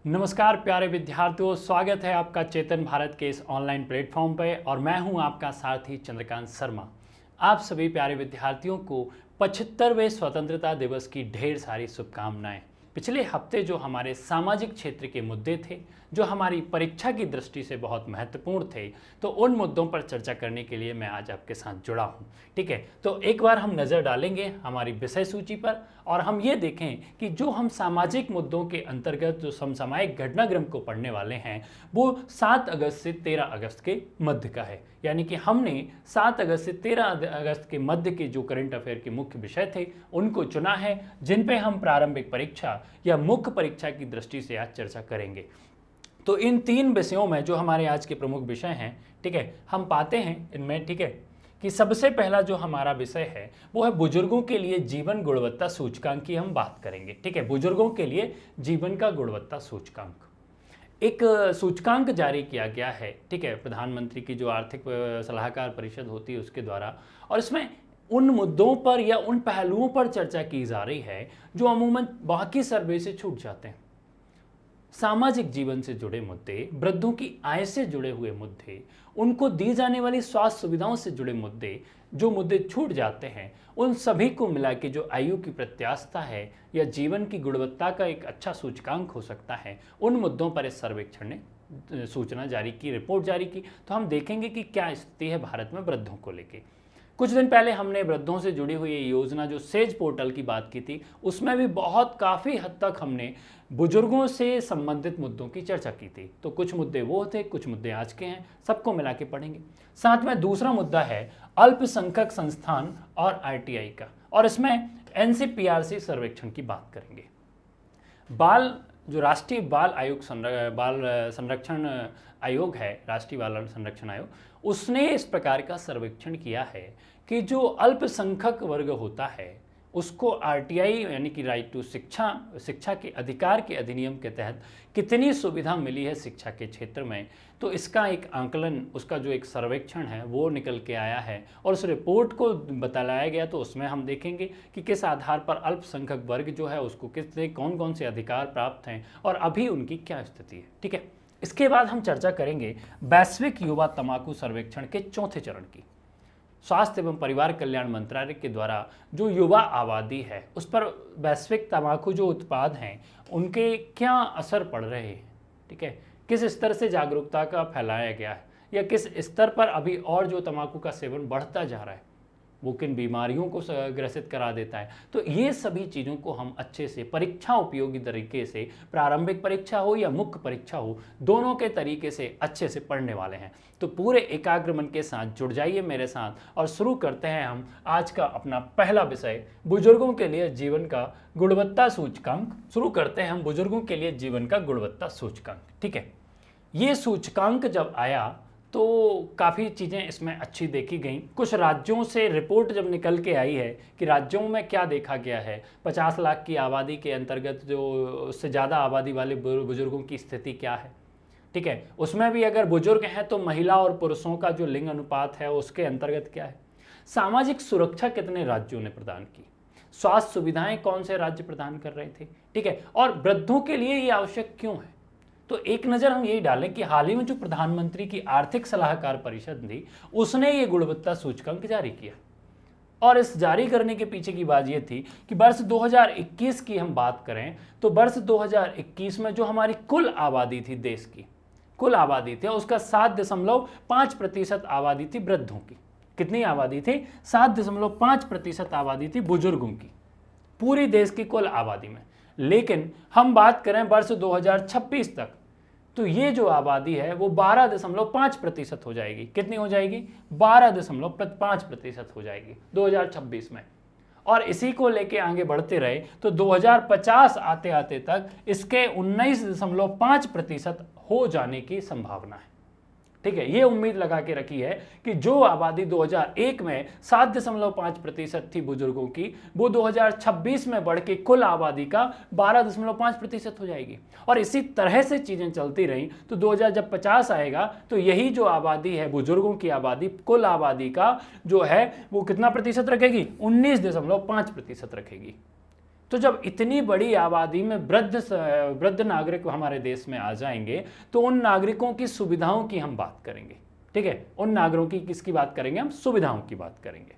नमस्कार प्यारे विद्यार्थियों, स्वागत है आपका चेतन भारत के इस ऑनलाइन प्लेटफॉर्म पे और मैं हूं आपका साथी चंद्रकांत शर्मा। आप सभी प्यारे विद्यार्थियों को 75वें स्वतंत्रता दिवस की ढेर सारी शुभकामनाएं। पिछले हफ्ते जो हमारे सामाजिक क्षेत्र के मुद्दे थे, जो हमारी परीक्षा की दृष्टि से बहुत महत्वपूर्ण थे, तो उन मुद्दों पर चर्चा करने के लिए मैं आज आपके साथ जुड़ा हूं। ठीक है, तो एक बार हम नज़र डालेंगे हमारी विषय सूची पर और हम ये देखें कि जो हम सामाजिक मुद्दों के अंतर्गत जो समसामयिक घटनाक्रम को पढ़ने वाले हैं वो 7 अगस्त से 13 अगस्त के मध्य का है। यानी कि हमने 7 अगस्त से 13 अगस्त के मध्य के जो करंट अफेयर के मुख्य विषय थे उनको चुना है, जिन पे हम प्रारंभिक परीक्षा या मुख्य परीक्षा की दृष्टि से आज चर्चा करेंगे। तो इन 3 विषयों में जो हमारे आज के प्रमुख विषय हैं, ठीक है, हम पाते हैं इनमें, ठीक है, कि सबसे पहला जो हमारा विषय है वो है बुजुर्गों के लिए जीवन गुणवत्ता सूचकांक की हम बात करेंगे। ठीक है, बुजुर्गों के लिए जीवन का गुणवत्ता सूचकांक, एक सूचकांक जारी किया गया है, ठीक है, प्रधानमंत्री की जो आर्थिक सलाहकार परिषद होती है उसके द्वारा, और इसमें उन मुद्दों पर या उन पहलुओं पर चर्चा की जा रही है जो अमूमन बाकी सर्वे से छूट जाते हैं। सामाजिक जीवन से जुड़े मुद्दे, वृद्धों की आय से जुड़े हुए मुद्दे, उनको दी जाने वाली स्वास्थ्य सुविधाओं से जुड़े मुद्दे, जो मुद्दे छूट जाते हैं, उन सभी को मिला के जो आयु की प्रत्याशा है या जीवन की गुणवत्ता का एक अच्छा सूचकांक हो सकता है, उन मुद्दों पर इस सर्वेक्षण ने सूचना जारी की, रिपोर्ट जारी की। तो हम देखेंगे कि क्या स्थिति है भारत में वृद्धों को लेकर। कुछ दिन पहले हमने वृद्धों से जुड़ी हुई योजना जो सेज पोर्टल की बात की थी, उसमें भी काफ़ी हद तक हमने बुजुर्गों से संबंधित मुद्दों की चर्चा की थी। तो कुछ मुद्दे वो थे, कुछ मुद्दे आज के हैं, सबको मिला के पढ़ेंगे। साथ में दूसरा मुद्दा है अल्पसंख्यक संस्थान और आरटीआई का, और इसमें एनसीपीआरसी सर्वेक्षण की बात करेंगे। जो राष्ट्रीय बाल संरक्षण आयोग है, राष्ट्रीय बाल संरक्षण आयोग, उसने इस प्रकार का सर्वेक्षण किया है कि जो अल्पसंख्यक वर्ग होता है उसको आरटीआई यानी कि राइट टू शिक्षा के अधिकार के अधिनियम के तहत कितनी सुविधा मिली है शिक्षा के क्षेत्र में। तो इसका एक आंकलन, उसका जो एक सर्वेक्षण है वो निकल के आया है और उस रिपोर्ट को बताया गया। तो उसमें हम देखेंगे कि किस आधार पर अल्पसंख्यक वर्ग जो है उसको कितने कौन कौन से अधिकार प्राप्त हैं और अभी उनकी क्या स्थिति है। ठीक है, इसके बाद हम चर्चा करेंगे वैश्विक युवा तंबाकू सर्वेक्षण के चौथे चरण की। स्वास्थ्य एवं परिवार कल्याण मंत्रालय के द्वारा जो युवा आबादी है उस पर वैश्विक तंबाकू जो उत्पाद हैं उनके क्या असर पड़ रहे हैं, ठीक है, किस स्तर से जागरूकता का फैलाया गया है या किस स्तर पर अभी और जो तंबाकू का सेवन बढ़ता जा रहा है वो किन बीमारियों को ग्रसित करा देता है। तो ये सभी चीज़ों को हम अच्छे से परीक्षा उपयोगी तरीके से, प्रारंभिक परीक्षा हो या मुख्य परीक्षा हो, दोनों के तरीके से अच्छे से पढ़ने वाले हैं। तो पूरे एकाग्र मन के साथ जुड़ जाइए मेरे साथ और शुरू करते हैं हम आज का अपना पहला विषय, बुजुर्गों के लिए जीवन का गुणवत्ता सूचकांक। शुरू करते हैं हम बुजुर्गों के लिए जीवन का गुणवत्ता सूचकांक। ठीक है, ये सूचकांक जब आया तो काफ़ी चीज़ें इसमें अच्छी देखी गई। कुछ राज्यों से रिपोर्ट जब निकल के आई है कि राज्यों में क्या देखा गया है, 50 लाख की आबादी के अंतर्गत जो उससे ज़्यादा आबादी वाले बुजुर्गों की स्थिति क्या है। ठीक है, उसमें भी अगर बुजुर्ग हैं तो महिला और पुरुषों का जो लिंग अनुपात है उसके अंतर्गत क्या है, सामाजिक सुरक्षा कितने राज्यों ने प्रदान की, स्वास्थ्य सुविधाएं कौन से राज्य प्रदान कर रहे थे, ठीक है, और वृद्धों के लिए ये आवश्यक क्यों है। तो एक नज़र हम यही डालें कि हाल ही में जो प्रधानमंत्री की आर्थिक सलाहकार परिषद थी उसने ये गुणवत्ता सूचकांक जारी किया, और इस जारी करने के पीछे की बात ये थी कि वर्ष 2021 की हम बात करें तो वर्ष 2021 में जो हमारी कुल आबादी थी, देश की कुल आबादी थी, उसका 7.5% आबादी थी वृद्धों की। कितनी आबादी थी? 7.5% आबादी थी बुजुर्गों की पूरी देश की कुल आबादी में। लेकिन हम बात करें वर्ष 2026 तक तो ये जो आबादी है वो 12.5% हो जाएगी। कितनी हो जाएगी? 12.5% हो जाएगी 2026 में। और इसी को लेके आगे बढ़ते रहे तो 2050 आते आते तक इसके 19.5% हो जाने की संभावना है। ठीक है, ये उम्मीद लगा के रखी है कि जो आबादी 2001 में 7.5% थी बुजुर्गों की, वो 2026 में बढ़ के कुल आबादी का 12.5% हो जाएगी। और इसी तरह से चीज़ें चलती रहीं तो 2050 आएगा तो यही जो आबादी है बुजुर्गों की आबादी कुल आबादी का जो है वो कितना प्रतिशत रखेगी? 19.5% रखेगी। तो जब इतनी बड़ी आबादी में वृद्ध नागरिक हमारे देश में आ जाएंगे तो उन नागरिकों की सुविधाओं की हम बात करेंगे, ठीक है। उन नागरिकों की किसकी बात करेंगे, हम सुविधाओं की बात करेंगे।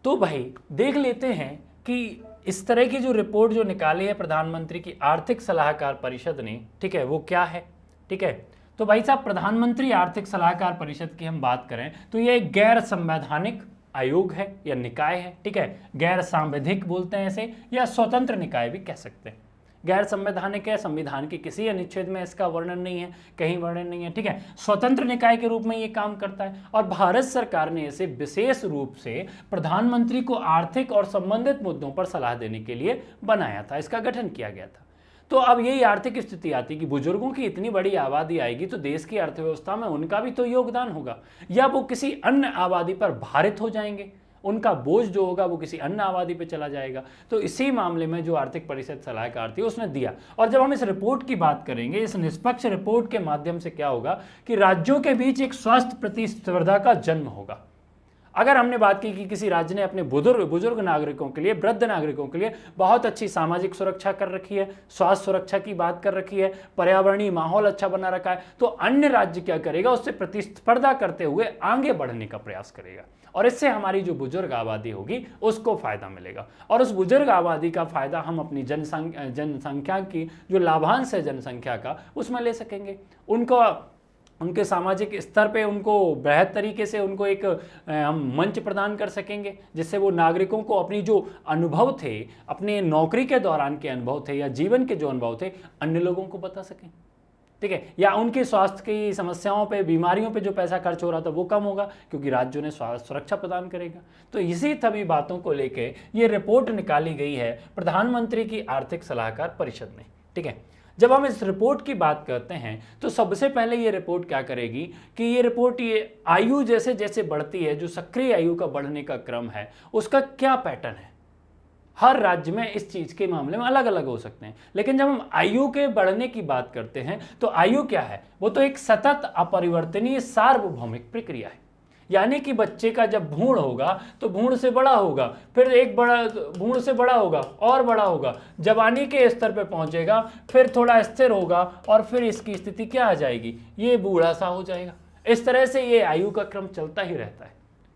तो भाई देख लेते हैं कि इस तरह की जो रिपोर्ट जो निकाली है प्रधानमंत्री की आर्थिक सलाहकार परिषद ने, ठीक है, वो क्या है, ठीक है। तो भाई साहब, प्रधानमंत्री आर्थिक सलाहकार परिषद की हम बात करें तो ये एक गैर संवैधानिक आयोग है या निकाय है, ठीक है। गैर सांविधिक बोलते हैं इसे, या स्वतंत्र निकाय भी कह सकते हैं। गैर संवैधानिक है, संविधान के किसी अनुच्छेद में इसका वर्णन नहीं है, कहीं वर्णन नहीं है, ठीक है। स्वतंत्र निकाय के रूप में ये काम करता है और भारत सरकार ने इसे विशेष रूप से प्रधानमंत्री को आर्थिक और संबंधित मुद्दों पर सलाह देने के लिए बनाया था, इसका गठन किया गया था। तो अब यही आर्थिक स्थिति आती कि बुजुर्गों की इतनी बड़ी आबादी आएगी तो देश की अर्थव्यवस्था में उनका भी तो योगदान होगा, या वो किसी अन्य आबादी पर भारित हो जाएंगे, उनका बोझ जो होगा वो किसी अन्य आबादी पे चला जाएगा। तो इसी मामले में जो आर्थिक परिषद सलाहकार थी उसने दिया। और जब हम इस रिपोर्ट की बात करेंगे, इस निष्पक्ष रिपोर्ट के माध्यम से क्या होगा कि राज्यों के बीच एक स्वस्थ प्रतिस्पर्धा का जन्म होगा। अगर हमने बात की कि किसी राज्य ने अपने बुजुर्ग नागरिकों के लिए, वृद्ध नागरिकों के लिए बहुत अच्छी सामाजिक सुरक्षा कर रखी है, स्वास्थ्य सुरक्षा की बात कर रखी है, पर्यावरणीय माहौल अच्छा बना रखा है, तो अन्य राज्य क्या करेगा, उससे प्रतिस्पर्धा करते हुए आगे बढ़ने का प्रयास करेगा और इससे हमारी जो बुजुर्ग आबादी होगी उसको फायदा मिलेगा। और उस बुजुर्ग आबादी का फायदा हम अपनी जनसंख्या की जो लाभांश है जनसंख्या का, उसमें ले सकेंगे। उनके सामाजिक स्तर पे उनको बेहतर तरीके से उनको एक हम मंच प्रदान कर सकेंगे, जिससे वो नागरिकों को अपनी जो अनुभव थे, अपने नौकरी के दौरान के अनुभव थे या जीवन के जो अनुभव थे, अन्य लोगों को बता सकें, ठीक है। या उनके स्वास्थ्य की समस्याओं पे, बीमारियों पे जो पैसा खर्च हो रहा था वो कम होगा क्योंकि राज्य उन्हें स्वास्थ्य सुरक्षा प्रदान करेगा। तो इसी सभी बातों को लेके ये रिपोर्ट निकाली गई है प्रधानमंत्री की आर्थिक सलाहकार परिषद ने, ठीक है। जब हम इस रिपोर्ट की बात करते हैं तो सबसे पहले ये रिपोर्ट क्या करेगी कि ये रिपोर्ट ये आयु जैसे जैसे बढ़ती है, जो सक्रिय आयु का बढ़ने का क्रम है उसका क्या पैटर्न है। हर राज्य में इस चीज के मामले में अलग अलग हो सकते हैं, लेकिन जब हम आयु के बढ़ने की बात करते हैं तो आयु क्या है, वो तो एक सतत अपरिवर्तनीय सार्वभौमिक प्रक्रिया है। यानी कि बच्चे का जब भ्रूण होगा तो भ्रूण से बड़ा होगा, फिर एक बड़ा भ्रूण से बड़ा होगा और बड़ा होगा, जवानी के स्तर पे पहुंचेगा, फिर थोड़ा स्थिर होगा और फिर इसकी स्थिति क्या आ जाएगी, ये बूढ़ा सा हो जाएगा। इस तरह से ये आयु का क्रम चलता ही रहता है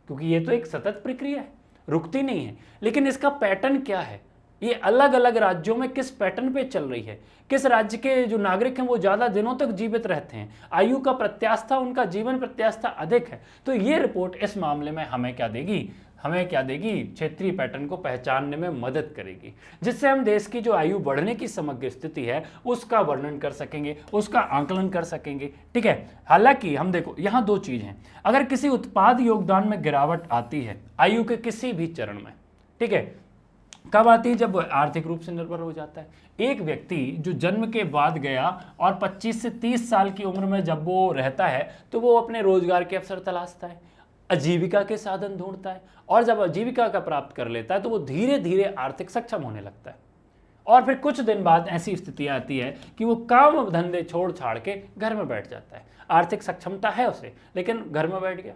क्योंकि ये तो एक सतत प्रक्रिया है, रुकती नहीं है। लेकिन इसका पैटर्न क्या है, ये अलग अलग राज्यों में किस पैटर्न पे चल रही है, किस राज्य के जो नागरिक हैं वो ज़्यादा दिनों तक जीवित रहते हैं, आयु का प्रत्याशा, उनका जीवन प्रत्याशा अधिक है। तो ये रिपोर्ट इस मामले में हमें क्या देगी, क्षेत्रीय पैटर्न को पहचानने में मदद करेगी, जिससे हम देश की जो आयु बढ़ने की समग्र स्थिति है उसका वर्णन कर सकेंगे, उसका आंकलन कर सकेंगे, ठीक है। हालांकि हम देखो यहाँ दो चीज़ हैं, अगर किसी उत्पाद योगदान में गिरावट आती है आयु के किसी भी चरण में, ठीक है, कब आती है, जब आर्थिक रूप से निर्भर हो जाता है। एक व्यक्ति जो जन्म के बाद गया और 25 से 30 साल की उम्र में जब वो रहता है तो वो अपने रोजगार के अवसर तलाशता है, आजीविका के साधन ढूंढता है, और जब आजीविका का प्राप्त कर लेता है तो वो धीरे धीरे आर्थिक सक्षम होने लगता है। और फिर कुछ दिन बाद ऐसी स्थिति आती है कि वो काम धंधे छोड़ छाड़ के घर में बैठ जाता है। आर्थिक सक्षमता है उसे, लेकिन घर में बैठ गया।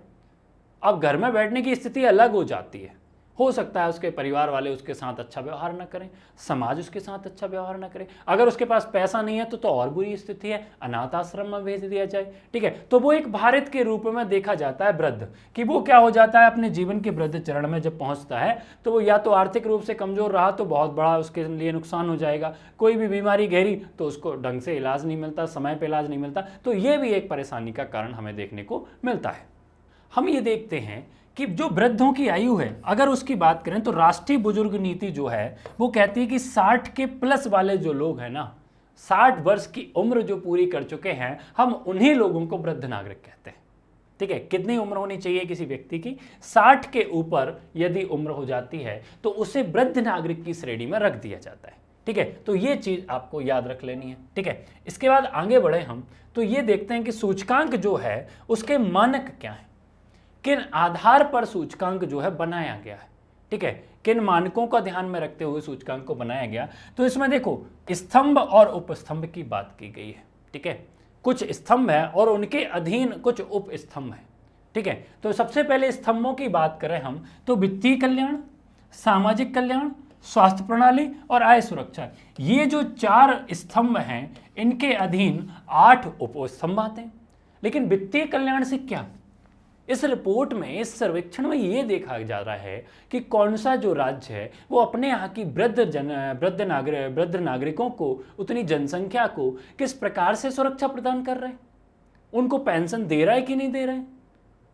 अब घर में बैठने की स्थिति अलग हो जाती है। हो सकता है उसके परिवार वाले उसके साथ अच्छा व्यवहार न करें, समाज उसके साथ अच्छा व्यवहार न करे, अगर उसके पास पैसा नहीं है तो और बुरी स्थिति है, अनाथ आश्रम में भेज दिया जाए, ठीक है। तो वो एक भारत के रूप में देखा जाता है वृद्ध, कि वो क्या हो जाता है, अपने जीवन के वृद्ध चरण में जब पहुंचता है तो वो या तो आर्थिक रूप से कमजोर रहा तो बहुत बड़ा उसके लिए नुकसान हो जाएगा, कोई भी बीमारी गहरी तो उसको ढंग से इलाज नहीं मिलता, समय पर इलाज नहीं मिलता, तो ये भी एक परेशानी का कारण हमें देखने को मिलता है। हम ये देखते हैं कि जो वृद्धों की आयु है, अगर उसकी बात करें तो राष्ट्रीय बुजुर्ग नीति जो है वो कहती है कि 60 के प्लस वाले जो लोग हैं ना, 60 वर्ष की उम्र जो पूरी कर चुके हैं, हम उन्हीं लोगों को वृद्ध नागरिक कहते हैं, ठीक है। कितनी उम्र होनी चाहिए किसी व्यक्ति की, 60 के ऊपर यदि उम्र हो जाती है तो उसे वृद्ध नागरिक की श्रेणी में रख दिया जाता है, ठीक है। तो ये चीज आपको याद रख लेनी है, ठीक है। इसके बाद आगे बढ़े हम तो ये देखते हैं कि सूचकांक जो है उसके मानक क्या है, किन आधार पर सूचकांक जो है बनाया गया है, ठीक है, किन मानकों का ध्यान में रखते हुए सूचकांक को बनाया गया। तो इसमें देखो स्तंभ और उपस्तंभ की बात की गई है, ठीक है। कुछ स्तंभ है और उनके अधीन कुछ उप स्तंभ है, ठीक है। तो सबसे पहले स्तंभों की बात करें हम तो वित्तीय कल्याण, सामाजिक कल्याण, स्वास्थ्य प्रणाली और आय सुरक्षा। ये जो 4 स्तंभ हैं इनके अधीन 8 उपस्तंभ आते हैं। लेकिन वित्तीय कल्याण से क्या? इस रिपोर्ट में, इस सर्वेक्षण में ये देखा जा रहा है कि कौन सा जो राज्य है वो अपने यहाँ की वृद्ध नागरिकों को, उतनी जनसंख्या को किस प्रकार से सुरक्षा प्रदान कर रहे हैं, उनको पेंशन दे रहा है कि नहीं दे रहे हैं,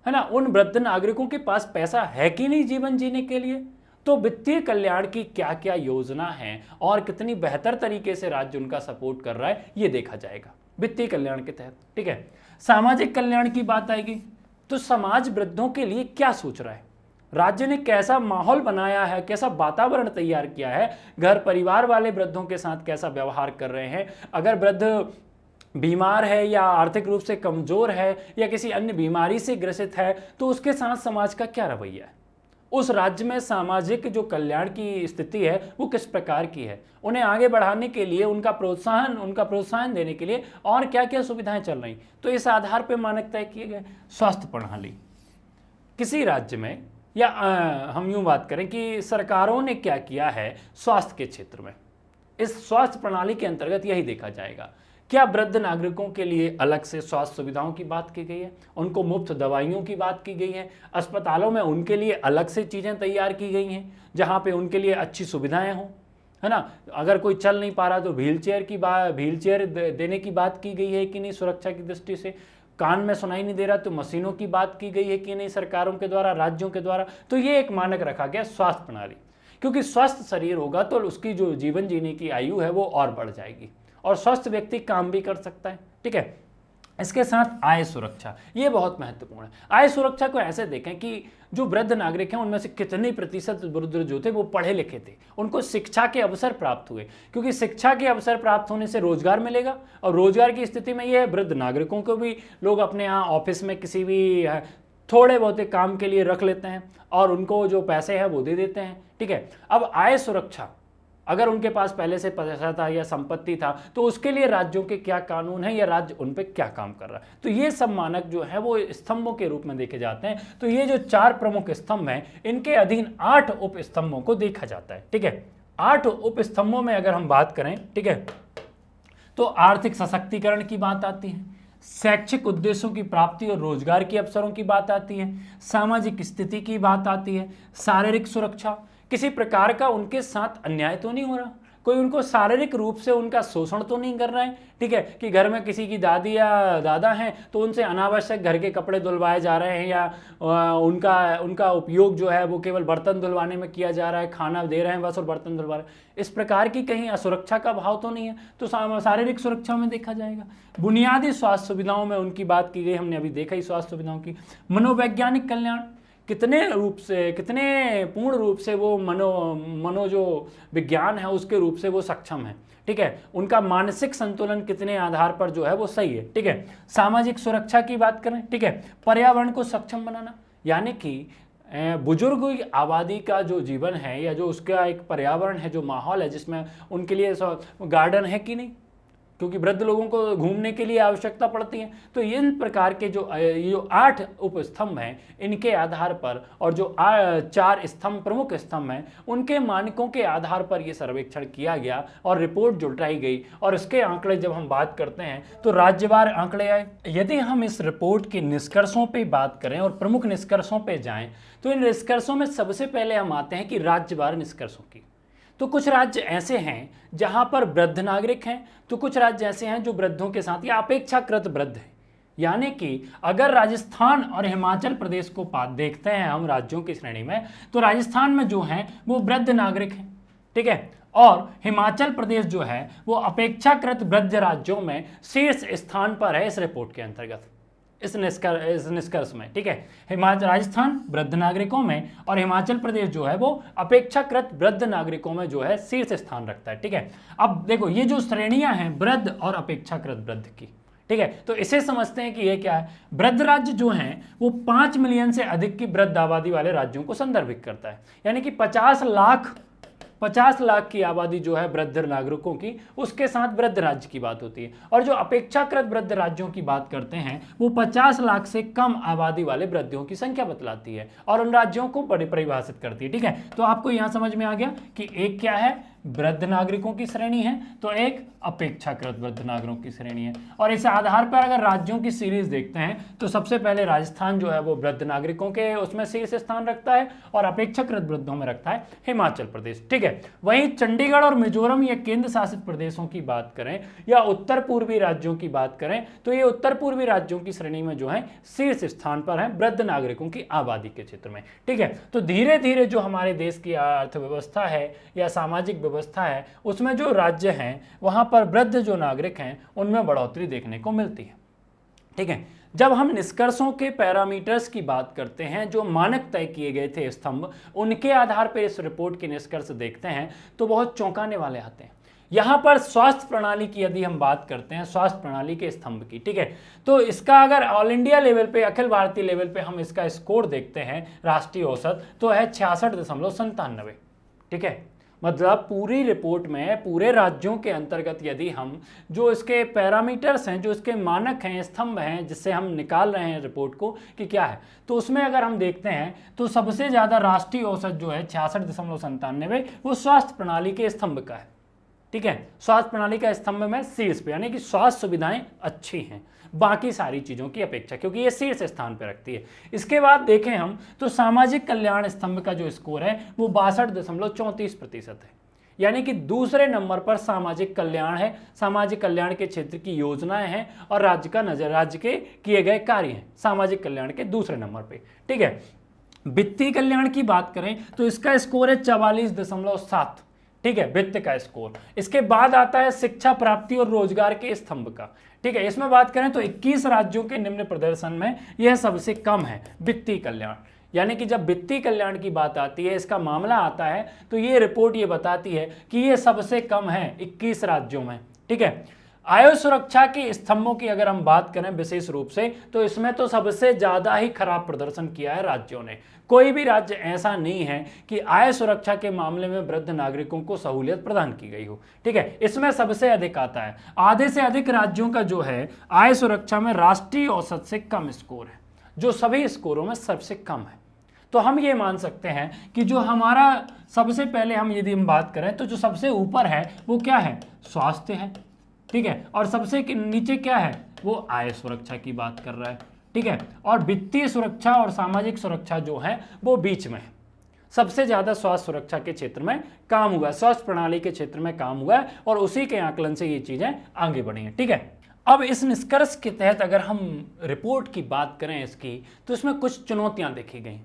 है ना, उन वृद्ध नागरिकों के पास पैसा है कि नहीं जीवन जीने के लिए। तो वित्तीय कल्याण की क्या क्या योजना है और कितनी बेहतर तरीके से राज्य उनका सपोर्ट कर रहा है ये देखा जाएगा वित्तीय कल्याण के तहत। ठीक है, सामाजिक कल्याण की बात आएगी तो समाज वृद्धों के लिए क्या सोच रहा है, राज्य ने कैसा माहौल बनाया है, कैसा वातावरण तैयार किया है, घर परिवार वाले वृद्धों के साथ कैसा व्यवहार कर रहे हैं, अगर वृद्ध बीमार है या आर्थिक रूप से कमजोर है या किसी अन्य बीमारी से ग्रसित है तो उसके साथ समाज का क्या रवैया है, उस राज्य में सामाजिक जो कल्याण की स्थिति है वो किस प्रकार की है, उन्हें आगे बढ़ाने के लिए उनका प्रोत्साहन देने के लिए और क्या क्या सुविधाएं चल रही। तो इस आधार पर मानक तय किए गए। स्वास्थ्य प्रणाली, किसी राज्य में या हम यूं बात करें कि सरकारों ने क्या किया है स्वास्थ्य के क्षेत्र में, इस स्वास्थ्य प्रणाली के अंतर्गत यही देखा जाएगा। क्या वृद्ध नागरिकों के लिए अलग से स्वास्थ्य सुविधाओं की बात की गई है, उनको मुफ्त दवाइयों की बात की गई है, अस्पतालों में उनके लिए अलग से चीज़ें तैयार की गई हैं जहां पे उनके लिए अच्छी सुविधाएं हों, है ना, अगर कोई चल नहीं पा रहा तो व्हील चेयर देने की बात की गई है कि नहीं, सुरक्षा की दृष्टि से, कान में सुनाई नहीं दे रहा तो मशीनों की बात की गई है कि नहीं सरकारों के द्वारा, राज्यों के द्वारा। तो ये एक मानक रखा गया स्वास्थ्य प्रणाली, क्योंकि स्वस्थ शरीर होगा तो उसकी जो जीवन जीने की आयु है वो और बढ़ जाएगी और स्वस्थ व्यक्ति काम भी कर सकता है। ठीक है, इसके साथ आय सुरक्षा, ये बहुत महत्वपूर्ण है। आय सुरक्षा को ऐसे देखें कि जो वृद्ध नागरिक हैं उनमें से कितने प्रतिशत वृद्ध जो थे वो पढ़े लिखे थे, उनको शिक्षा के अवसर प्राप्त हुए, क्योंकि शिक्षा के अवसर प्राप्त होने से रोजगार मिलेगा और रोजगार की स्थिति में ये वृद्ध नागरिकों को भी लोग अपने यहाँ ऑफिस में किसी भी थोड़े बहुत काम के लिए रख लेते हैं और उनको जो पैसे हैं वो दे देते हैं। ठीक है, अब आय सुरक्षा, अगर उनके पास पहले से पैसा था या संपत्ति था तो उसके लिए राज्यों के क्या कानून है या राज्य उन पर क्या काम कर रहा है, तो ये सब मानक जो है वो स्तंभों के रूप में देखे जाते हैं। तो ये जो 4 प्रमुख स्तंभ हैं इनके अधीन 8 उप स्तंभों को देखा जाता है। ठीक है, 8 उप स्तंभों में अगर हम बात करें, ठीक है, तो आर्थिक सशक्तिकरण की बात आती है, शैक्षिक उद्देश्यों की प्राप्ति और रोजगार के अवसरों की बात आती है, सामाजिक स्थिति की बात आती है, शारीरिक सुरक्षा, किसी प्रकार का उनके साथ अन्याय तो नहीं हो रहा, कोई उनको शारीरिक रूप से उनका शोषण तो नहीं कर रहा है। ठीक है, कि घर में किसी की दादी या दादा हैं तो उनसे अनावश्यक घर के कपड़े धुलवाए जा रहे हैं या उनका उपयोग जो है वो केवल बर्तन धुलवाने में किया जा रहा है, खाना दे रहे हैं बस और बर्तन धुलवा रहे हैं, इस प्रकार की कहीं असुरक्षा का भाव तो नहीं है। तो शारीरिक सुरक्षा में देखा जाएगा। बुनियादी स्वास्थ्य सुविधाओं में उनकी बात की गई, हमने अभी देखा ही स्वास्थ्य सुविधाओं की। मनोवैज्ञानिक कल्याण, कितने पूर्ण रूप से वो मनो जो विज्ञान है उसके रूप से वो सक्षम है। ठीक है, उनका मानसिक संतुलन कितने आधार पर जो है वो सही है। ठीक है, सामाजिक सुरक्षा की बात करें, ठीक है, पर्यावरण को सक्षम बनाना, यानी कि बुजुर्ग आबादी का जो जीवन है या जो उसका एक पर्यावरण है, जो माहौल है जिसमें उनके लिए गार्डन है कि नहीं, क्योंकि वृद्ध लोगों को घूमने के लिए आवश्यकता पड़ती है। तो इन प्रकार के जो 8 उपस्तंभ हैं इनके आधार पर और जो 4 स्तंभ प्रमुख स्तंभ हैं उनके मानकों के आधार पर ये सर्वेक्षण किया गया और रिपोर्ट जुटाई गई। और इसके आंकड़े जब हम बात करते हैं तो राज्यवार आंकड़े आए। यदि हम इस रिपोर्ट के निष्कर्षों पर बात करें और प्रमुख निष्कर्षों पर जाएँ तो इन निष्कर्षों में सबसे पहले हम आते हैं कि राज्यवार निष्कर्षों की। तो कुछ राज्य ऐसे हैं जहां पर वृद्ध नागरिक हैं, तो कुछ राज्य ऐसे हैं जो वृद्धों के साथ या अपेक्षाकृत वृद्ध हैं। यानी कि अगर राजस्थान और हिमाचल प्रदेश को देखते हैं हम राज्यों की श्रेणी में, तो राजस्थान में जो हैं वो वृद्ध नागरिक हैं। ठीक है, और हिमाचल प्रदेश जो है वो अपेक्षाकृत वृद्ध राज्यों में शीर्ष स्थान पर है इस रिपोर्ट के अंतर्गत, इस निष्कर्ष में। ठीक है, राजस्थान वृद्ध नागरिकों में और हिमाचल प्रदेश जो है वो अपेक्षाकृत वृद्ध नागरिकों में जो है शीर्ष स्थान रखता है। ठीक है, अब देखो ये जो श्रेणियां हैं वृद्ध और अपेक्षाकृत वृद्ध की, ठीक है, तो इसे समझते हैं कि ये क्या है। वृद्ध राज्य जो हैं वो 5 मिलियन से अधिक की वृद्ध आबादी वाले राज्यों को संदर्भित करता है, यानी कि 50 50 लाख की आबादी जो है वृद्ध नागरिकों की, उसके साथ वृद्ध राज्य की बात होती है। और जो अपेक्षाकृत वृद्ध राज्यों की बात करते हैं वो 50 लाख से कम आबादी वाले वृद्धों की संख्या बतलाती है और उन राज्यों को बड़ी परिभाषित करती है। ठीक है, तो आपको यहां समझ में आ गया कि एक क्या है, वृद्ध नागरिकों की श्रेणी है, तो एक अपेक्षाकृत वृद्ध नागरिकों की श्रेणी है। और इस आधार पर अगर राज्यों की सीरीज देखते हैं तो सबसे पहले राजस्थान जो है वो वृद्ध नागरिकों के उसमें शीर्ष स्थान रखता है और अपेक्षाकृत वृद्धों में रखता है हिमाचल प्रदेश। ठीक है, वहीं चंडीगढ़ और मिजोरम या केंद्र शासित प्रदेशों की बात करें या उत्तर पूर्वी राज्यों की बात करें तो ये उत्तर पूर्वी राज्यों की श्रेणी में जो है शीर्ष स्थान पर है वृद्ध नागरिकों की आबादी के क्षेत्र में। ठीक है, तो धीरे धीरे जो हमारे देश की अर्थव्यवस्था है या सामाजिक व्यवस्था है उसमें जो राज्य हैं वहां पर वृद्ध जो नागरिक हैं उनमें बढ़ोतरी देखने को मिलती है। ठीक है, जब हम निष्कर्षों के पैरामीटर्स की बात करते हैं, जो मानक तय किए गए थे स्तंभ, उनके आधार पर इस रिपोर्ट के निष्कर्ष देखते हैं तो बहुत चौंकाने वाले आते हैं। यहां पर स्वास्थ्य प्रणाली की यदि हम बात करते हैं, स्वास्थ्य प्रणाली के स्तंभ की, ठीक है, तो इसका अगर ऑल इंडिया लेवल पे, अखिल भारतीय लेवल पे हम इसका स्कोर देखते हैं राष्ट्रीय औसत तो है 66.97। ठीक है, मतलब पूरी रिपोर्ट में पूरे राज्यों के अंतर्गत यदि हम जो इसके पैरामीटर्स हैं, जो इसके मानक हैं, स्तंभ हैं जिससे हम निकाल रहे हैं रिपोर्ट को कि क्या है, तो उसमें अगर हम देखते हैं तो सबसे ज़्यादा राष्ट्रीय औसत जो है 66.97 वो स्वास्थ्य प्रणाली के स्तंभ का है। ठीक है, स्वास्थ्य प्रणाली का स्तंभ में शीर्ष पे, यानी कि स्वास्थ्य सुविधाएं अच्छी हैं बाकी सारी चीज़ों की अपेक्षा, क्योंकि ये शीर्ष स्थान पर रखती है। इसके बाद देखें हम तो सामाजिक कल्याण स्तंभ का जो स्कोर है वो 62.34% है, यानी कि दूसरे नंबर पर सामाजिक कल्याण है, सामाजिक कल्याण के क्षेत्र की योजनाएं हैं और राज्य के किए गए कार्य हैं सामाजिक कल्याण के दूसरे नंबर पर। ठीक है, वित्तीय कल्याण की बात करें तो इसका स्कोर है 44.7। ठीक है, वित्त का स्कोर। इसके बाद आता है शिक्षा प्राप्ति और रोजगार के स्तंभ का। ठीक है, इसमें बात करें तो 21 राज्यों के निम्न प्रदर्शन में यह सबसे कम है वित्तीय कल्याण, यानी कि जब वित्तीय कल्याण की बात आती है, इसका मामला आता है तो ये रिपोर्ट ये बताती है कि ये सबसे कम है 21 राज्यों में। ठीक है, आयु सुरक्षा के स्तंभों की अगर हम बात करें विशेष रूप से तो इसमें तो सबसे ज्यादा ही खराब प्रदर्शन किया है राज्यों ने। कोई भी राज्य ऐसा नहीं है कि आय सुरक्षा के मामले में वृद्ध नागरिकों को सहूलियत प्रदान की गई हो। ठीक है, इसमें सबसे अधिक आता है, आधे से अधिक राज्यों का जो है आय सुरक्षा में राष्ट्रीय औसत से कम स्कोर है, जो सभी स्कोरों में सबसे कम है। तो हम ये मान सकते हैं कि जो हमारा सबसे पहले यदि हम बात करें तो जो सबसे ऊपर है वो क्या है, स्वास्थ्य है। ठीक है, और सबसे नीचे क्या है, वो आय सुरक्षा की बात कर रहा है। ठीक है, और वित्तीय सुरक्षा और सामाजिक सुरक्षा जो है वो बीच में है। सबसे ज्यादा स्वास्थ्य सुरक्षा के क्षेत्र में काम हुआ है, स्वास्थ्य प्रणाली के क्षेत्र में काम हुआ है और उसी के आकलन से ये चीजें आगे बढ़ी हैं। ठीक है, अब इस निष्कर्ष के तहत अगर हम रिपोर्ट की बात करें इसकी तो इसमें कुछ चुनौतियां देखी गई।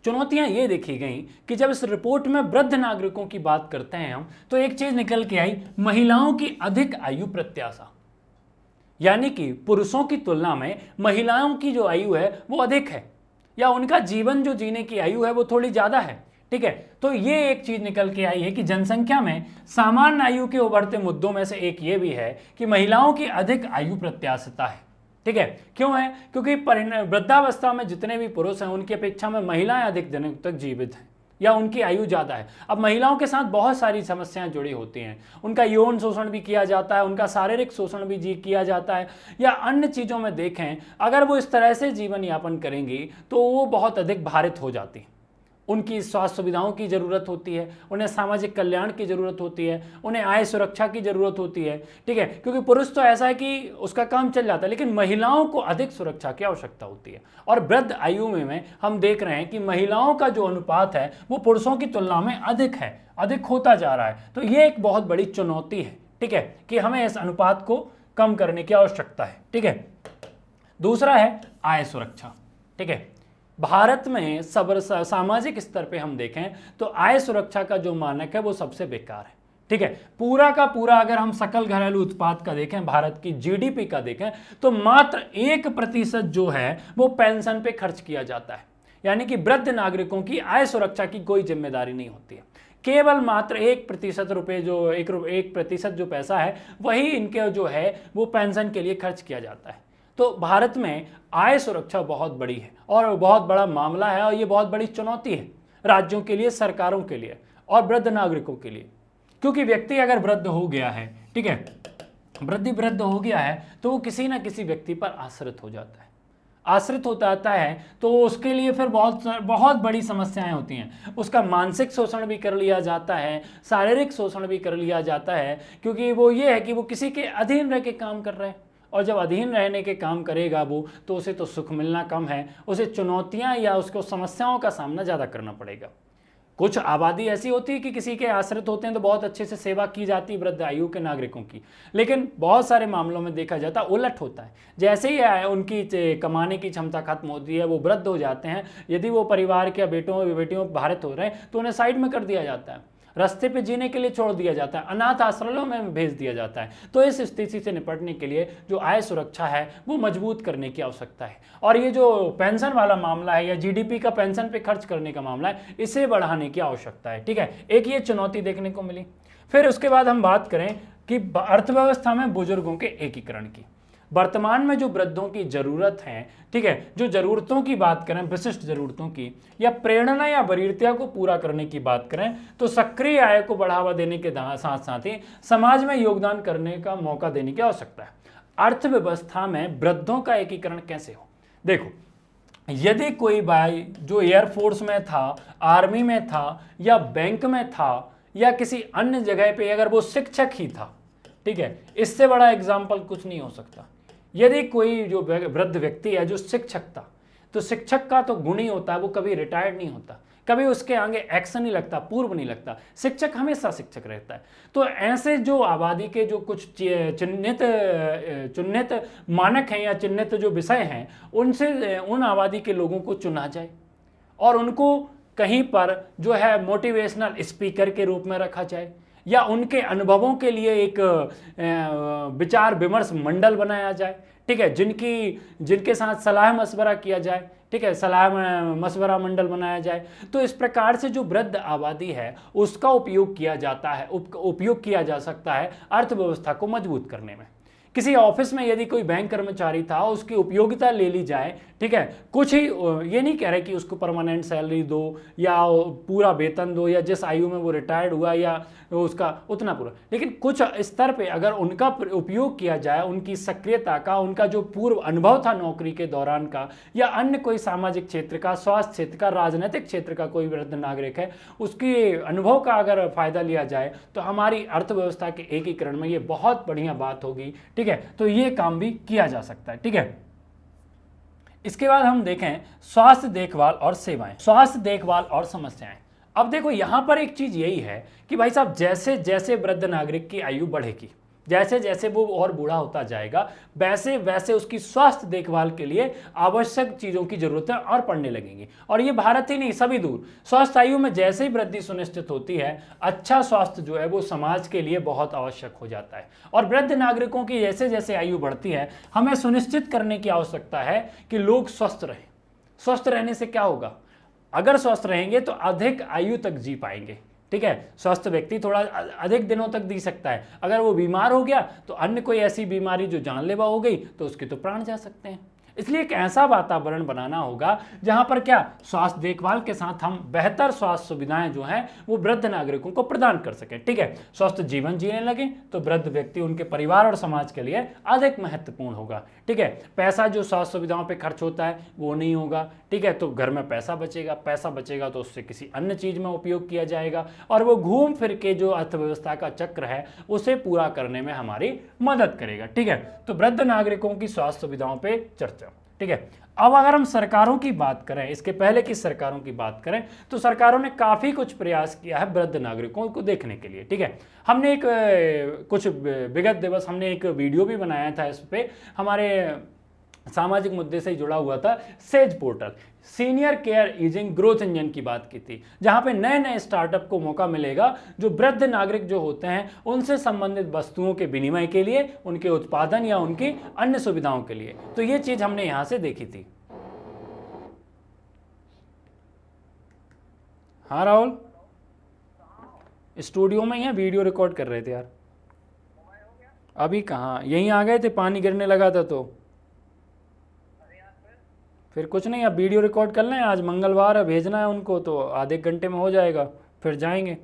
चुनौतियां ये देखी गई कि जब इस रिपोर्ट में वृद्ध नागरिकों की बात करते हैं हम तो एक चीज निकल के आई, महिलाओं की अधिक आयु प्रत्याशा, यानी कि पुरुषों की तुलना में महिलाओं की जो आयु है वो अधिक है या उनका जीवन जो जीने की आयु है वो थोड़ी ज्यादा है। ठीक है, तो ये एक चीज निकल के आई है कि जनसंख्या में सामान्य आयु के उभरते मुद्दों में से एक ये भी है कि महिलाओं की अधिक आयु प्रत्याशिता है। ठीक है, क्यों है, क्योंकि वृद्धावस्था में जितने भी पुरुष हैं उनकी अपेक्षा में महिलाएं अधिक दिनों तक जीवित हैं या उनकी आयु ज़्यादा है। अब महिलाओं के साथ बहुत सारी समस्याएं जुड़ी होती हैं, उनका यौन शोषण भी किया जाता है, उनका शारीरिक शोषण भी किया जाता है, या अन्य चीज़ों में देखें अगर वो इस तरह से जीवन यापन करेंगी तो वो बहुत अधिक भारित हो जाती हैं। उनकी स्वास्थ्य सुविधाओं की ज़रूरत होती है, उन्हें सामाजिक कल्याण की ज़रूरत होती है, उन्हें आय सुरक्षा की ज़रूरत होती है। ठीक है, क्योंकि पुरुष तो ऐसा है कि उसका काम चल जाता है, लेकिन महिलाओं को अधिक सुरक्षा की आवश्यकता होती है। और वृद्ध आयु में हम देख रहे हैं कि महिलाओं का जो अनुपात है वो पुरुषों की तुलना में अधिक है, अधिक होता जा रहा है। तो ये एक बहुत बड़ी चुनौती है। ठीक है, कि हमें इस अनुपात को कम करने की आवश्यकता है। ठीक है, दूसरा है आय सुरक्षा। ठीक है, भारत में सामाजिक स्तर पे हम देखें तो आय सुरक्षा का जो मानक है वो सबसे बेकार है। ठीक है, पूरा का पूरा अगर हम सकल घरेलू उत्पाद का देखें, भारत की जीडीपी का देखें तो मात्र 1% जो है वो पेंशन पे खर्च किया जाता है, यानी कि वृद्ध नागरिकों की आय सुरक्षा की कोई जिम्मेदारी नहीं होती है। केवल मात्र 1% रुपये जो 1% जो पैसा है वही इनके जो है वो पेंशन के लिए खर्च किया जाता है। तो भारत में आय सुरक्षा बहुत बड़ी है और बहुत बड़ा मामला है और ये बहुत बड़ी चुनौती है राज्यों के लिए, सरकारों के लिए। और वृद्ध नागरिकों के लिए, क्योंकि व्यक्ति अगर वृद्ध हो गया है, ठीक है, वृद्ध हो गया है तो वो किसी ना किसी व्यक्ति पर आश्रित हो जाता है। आश्रित होता आता है तो उसके लिए फिर बहुत बहुत बड़ी समस्याएं होती हैं। उसका मानसिक शोषण भी कर लिया जाता है, शारीरिक शोषण भी कर लिया जाता है, क्योंकि वो ये है कि वो किसी के अधीन रह के काम कर रहे हैं, और जब अधीन रहने के काम करेगा वो, तो उसे तो सुख मिलना कम है, उसे चुनौतियां या उसको समस्याओं का सामना ज़्यादा करना पड़ेगा। कुछ आबादी ऐसी होती है कि किसी के आश्रित होते हैं तो बहुत अच्छे से सेवा की जाती है वृद्ध आयु के नागरिकों की, लेकिन बहुत सारे मामलों में देखा जाता है उलट होता है। जैसे ही उनकी कमाने की क्षमता खत्म होती है, वो वृद्ध हो जाते हैं, यदि वो परिवार के बेटों बेटियों भारत हो रहे हैं तो उन्हें साइड में कर दिया जाता है, रास्ते पे जीने के लिए छोड़ दिया जाता है, अनाथ आश्रमों में भेज दिया जाता है। तो इस स्थिति से निपटने के लिए जो आय सुरक्षा है वो मजबूत करने की आवश्यकता है, और ये जो पेंशन वाला मामला है या जीडीपी का पेंशन पे खर्च करने का मामला है, इसे बढ़ाने की आवश्यकता है। ठीक है, एक ये चुनौती देखने को मिली। फिर उसके बाद हम बात करें कि अर्थव्यवस्था में बुजुर्गों के एकीकरण की। वर्तमान में जो वृद्धों की जरूरत है, ठीक है, जो जरूरतों की बात करें, विशिष्ट जरूरतों की या प्रेरणा या वरीयता को पूरा करने की बात करें, तो सक्रिय आय को बढ़ावा देने के साथ साथ ही समाज में योगदान करने का मौका देने की आवश्यकता है। अर्थव्यवस्था में वृद्धों का एकीकरण कैसे हो? देखो, यदि कोई भाई जो एयरफोर्स में था, आर्मी में था या बैंक में था या किसी अन्य जगह पे अगर वो शिक्षक ही था, ठीक है, इससे बड़ा एग्जाम्पल कुछ नहीं हो सकता। यदि कोई जो वृद्ध व्यक्ति है जो शिक्षक था, तो शिक्षक का तो गुण ही होता है, वो कभी रिटायर्ड नहीं होता, कभी उसके आगे एक्शन नहीं लगता, पूर्व नहीं लगता, शिक्षक हमेशा शिक्षक रहता है। तो ऐसे जो आबादी के जो कुछ चिन्हित मानक हैं या चिन्हित जो विषय हैं, उनसे उन आबादी के लोगों को चुना जाए और उनको कहीं पर जो है मोटिवेशनल स्पीकर के रूप में रखा जाए, या उनके अनुभवों के लिए एक विचार विमर्श मंडल बनाया जाए, ठीक है, जिनके साथ सलाह मशवरा किया जाए, ठीक है, सलाह मशवरा मंडल बनाया जाए। तो इस प्रकार से जो वृद्ध आबादी है उसका उपयोग किया जाता है, उपयोग किया जा सकता है अर्थव्यवस्था को मजबूत करने में। किसी ऑफिस में यदि कोई बैंक कर्मचारी था, उसकी उपयोगिता ले ली जाए, ठीक है, कुछ ही, ये नहीं कह रहे कि उसको परमानेंट सैलरी दो या पूरा वेतन दो या जिस आयु में वो रिटायर्ड हुआ या उसका उतना पूरा, लेकिन कुछ स्तर पे अगर उनका उपयोग किया जाए, उनकी सक्रियता का, उनका जो पूर्व अनुभव था नौकरी के दौरान का या अन्य कोई सामाजिक क्षेत्र का, स्वास्थ्य क्षेत्र का, राजनीतिक क्षेत्र का कोई वृद्ध नागरिक है, उसके अनुभव का अगर फायदा लिया जाए तो हमारी अर्थव्यवस्था के एकीकरण में ये बहुत बढ़िया बात होगी। ठीक है, तो ये काम भी किया जा सकता है। ठीक है, इसके बाद हम देखें स्वास्थ्य देखभाल और सेवाएं, स्वास्थ्य देखभाल और समस्याएं। अब देखो, यहां पर एक चीज यही है कि भाई साहब, जैसे जैसे वृद्ध नागरिक की आयु बढ़ेगी, जैसे जैसे वो और बूढ़ा होता जाएगा, वैसे वैसे उसकी स्वास्थ्य देखभाल के लिए आवश्यक चीजों की जरूरतें और पड़ने लगेंगी। और ये भारत ही नहीं, सभी दूर स्वास्थ्य आयु में जैसे ही वृद्धि सुनिश्चित होती है, अच्छा स्वास्थ्य जो है वो समाज के लिए बहुत आवश्यक हो जाता है। और वृद्ध नागरिकों की जैसे जैसे आयु बढ़ती है, हमें सुनिश्चित करने की आवश्यकता है कि लोग स्वस्थ रहें। स्वस्थ रहने से क्या होगा? अगर स्वस्थ रहेंगे तो अधिक आयु तक जी पाएंगे। ठीक है, स्वस्थ व्यक्ति थोड़ा अधिक दिनों तक जी सकता है। अगर वो बीमार हो गया तो अन्य कोई ऐसी बीमारी जो जानलेवा हो गई तो उसके तो प्राण जा सकते हैं। इसलिए एक ऐसा वातावरण बनाना होगा जहां पर क्या, स्वास्थ्य देखभाल के साथ हम बेहतर स्वास्थ्य सुविधाएं जो हैं वो वृद्ध नागरिकों को प्रदान कर सकें। ठीक है, स्वस्थ जीवन जीने लगे तो वृद्ध व्यक्ति उनके परिवार और समाज के लिए अधिक महत्वपूर्ण होगा। ठीक है, पैसा जो स्वास्थ्य सुविधाओं पे खर्च होता है वो नहीं होगा। ठीक है, तो घर में पैसा बचेगा, पैसा बचेगा तो उससे किसी अन्य चीज में उपयोग किया जाएगा और वो घूम फिर के जो अर्थव्यवस्था का चक्र है उसे पूरा करने में हमारी मदद करेगा। ठीक है, तो वृद्ध नागरिकों की स्वास्थ्य सुविधाओं पे चर्चा। ठीक है, अब अगर हम सरकारों की बात करें, इसके पहले की सरकारों की बात करें, तो सरकारों ने काफी कुछ प्रयास किया है वृद्ध नागरिकों को देखने के लिए। ठीक है, हमने एक कुछ विगत दिवस हमने एक वीडियो भी बनाया था, इस पे हमारे सामाजिक मुद्दे से जुड़ा हुआ था, says portal senior care easing growth engine की बात की थी, जहां पे नए नए स्टार्टअप को मौका मिलेगा जो वृद्ध नागरिक जो होते हैं उनसे संबंधित वस्तुओं के विनिमय के लिए, उनके उत्पादन या उनकी अन्य सुविधाओं के लिए। तो ये चीज हमने यहां से देखी थी। हाँ राहुल, स्टूडियो में ही है, वीडियो रिकॉर्ड कर रहे थे यार। अभी कहाँ, यहीं आ गए थे, पानी गिरने लगा था तो फिर कुछ नहीं, अब वीडियो रिकॉर्ड कर लें, आज मंगलवार है, भेजना है उनको तो आधे घंटे में हो जाएगा, फिर जाएंगे।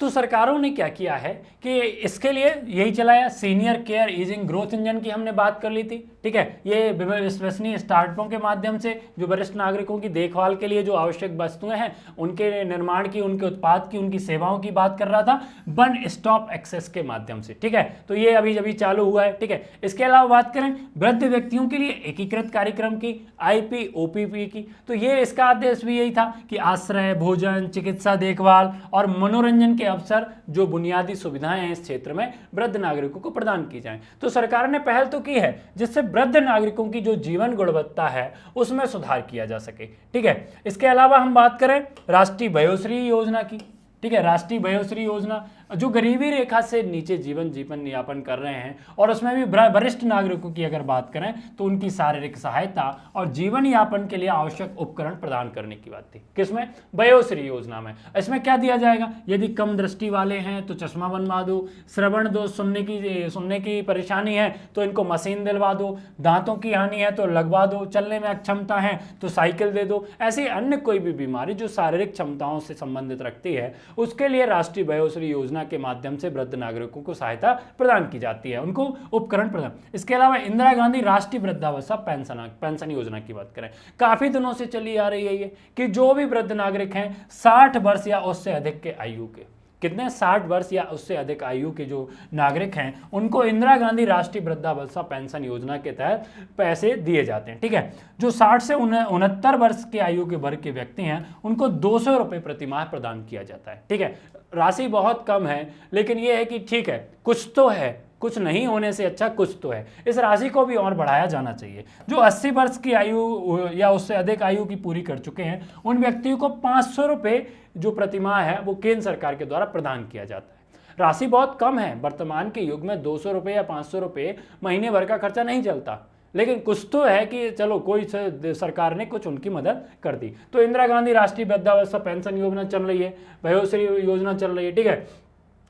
तो सरकारों ने क्या किया है कि इसके लिए यही चलाया, senior care easing growth engine की हमने बात कर ली थी, ठीक है। ये विश्वसनीय स्टार्टअपों के माध्यम से जो वरिष्ठ नागरिकों की देखभाल के लिए जो आवश्यक वस्तुएं हैं उनके निर्माण की, उनके उत्पाद की, उनकी सेवाओं की बात कर रहा था, वन स्टॉप एक्सेस के माध्यम से, ठीक है। तो ये अभी अभी चालू हुआ है, ठीक है। इसके अलावा बात करें वृद्ध व्यक्तियों के लिए एकीकृत कार्यक्रम की, IPOPP की, तो ये इसका आदेश भी यही था कि आश्रय, भोजन, चिकित्सा देखभाल और मनोरंजन के अवसर जो बुनियादी सुविधाएं हैं इस क्षेत्र में वृद्ध नागरिकों को प्रदान की जाएं। तो सरकार ने पहल तो की है जिससे वृद्ध नागरिकों की जो जीवन गुणवत्ता है उसमें सुधार किया जा सके, ठीक है। इसके अलावा हम बात करें राष्ट्रीय वयोश्री योजना की, ठीक है। राष्ट्रीय वयोश्री योजना जो गरीबी रेखा से नीचे जीवन यापन कर रहे हैं और उसमें भी वरिष्ठ नागरिकों की अगर बात करें तो उनकी शारीरिक सहायता और जीवन यापन के लिए आवश्यक उपकरण प्रदान करने की बात थी। किसमें? वयोश्री योजना में। इसमें क्या दिया जाएगा? यदि कम दृष्टि वाले हैं तो चश्मा बनवा दो, श्रवण दोष सुनने की परेशानी है तो इनको मशीन दिलवा दो, दांतों की हानि है तो लगवा दो, चलने में अक्षमता है तो साइकिल दे दो। ऐसी अन्य कोई भी बीमारी जो शारीरिक क्षमताओं से संबंधित रखती है उसके लिए राष्ट्रीय वयोश्री योजना के माध्यम से वृद्ध नागरिकों को सहायता प्रदान की जाती है, उनको उपकरण प्रदान। इसके अलावा इंदिरा गांधी राष्ट्रीय वृद्धावस्था पेंशन योजना की बात करें, काफी दिनों से चली आ रही है ये कि जो भी वृद्ध नागरिक हैं 60 वर्ष या उससे अधिक के आयु के, कितने 60 वर्ष या उससे अधिक आयु के जो नागरिक हैं उनको इंदिरा गांधी राष्ट्रीय वृद्धावस्था पेंशन योजना के तहत पैसे दिए जाते हैं, ठीक है। जो 60 से 69 वर्ष के आयु के वर्ग के व्यक्ति हैं उनको 200 रुपये प्रति माह प्रदान किया जाता है, ठीक है। राशि बहुत कम है लेकिन ये है कि ठीक है कुछ तो है, कुछ नहीं होने से अच्छा कुछ तो है। इस राशि को भी और बढ़ाया जाना चाहिए। जो 80 वर्ष की आयु या उससे अधिक आयु की पूरी कर चुके हैं उन व्यक्तियों को 500 रुपये जो प्रतिमाह है वो केंद्र सरकार के द्वारा प्रदान किया जाता है। राशि बहुत कम है, वर्तमान के युग में 200 रुपये या 500 रुपये महीने भर का खर्चा नहीं चलता, लेकिन कुछ तो है कि चलो कोई सरकार ने कुछ उनकी मदद कर दी। तो इंदिरा गांधी राष्ट्रीय वृद्धावस्था पेंशन योजना चल रही है, वयोश्री योजना चल रही है, ठीक है।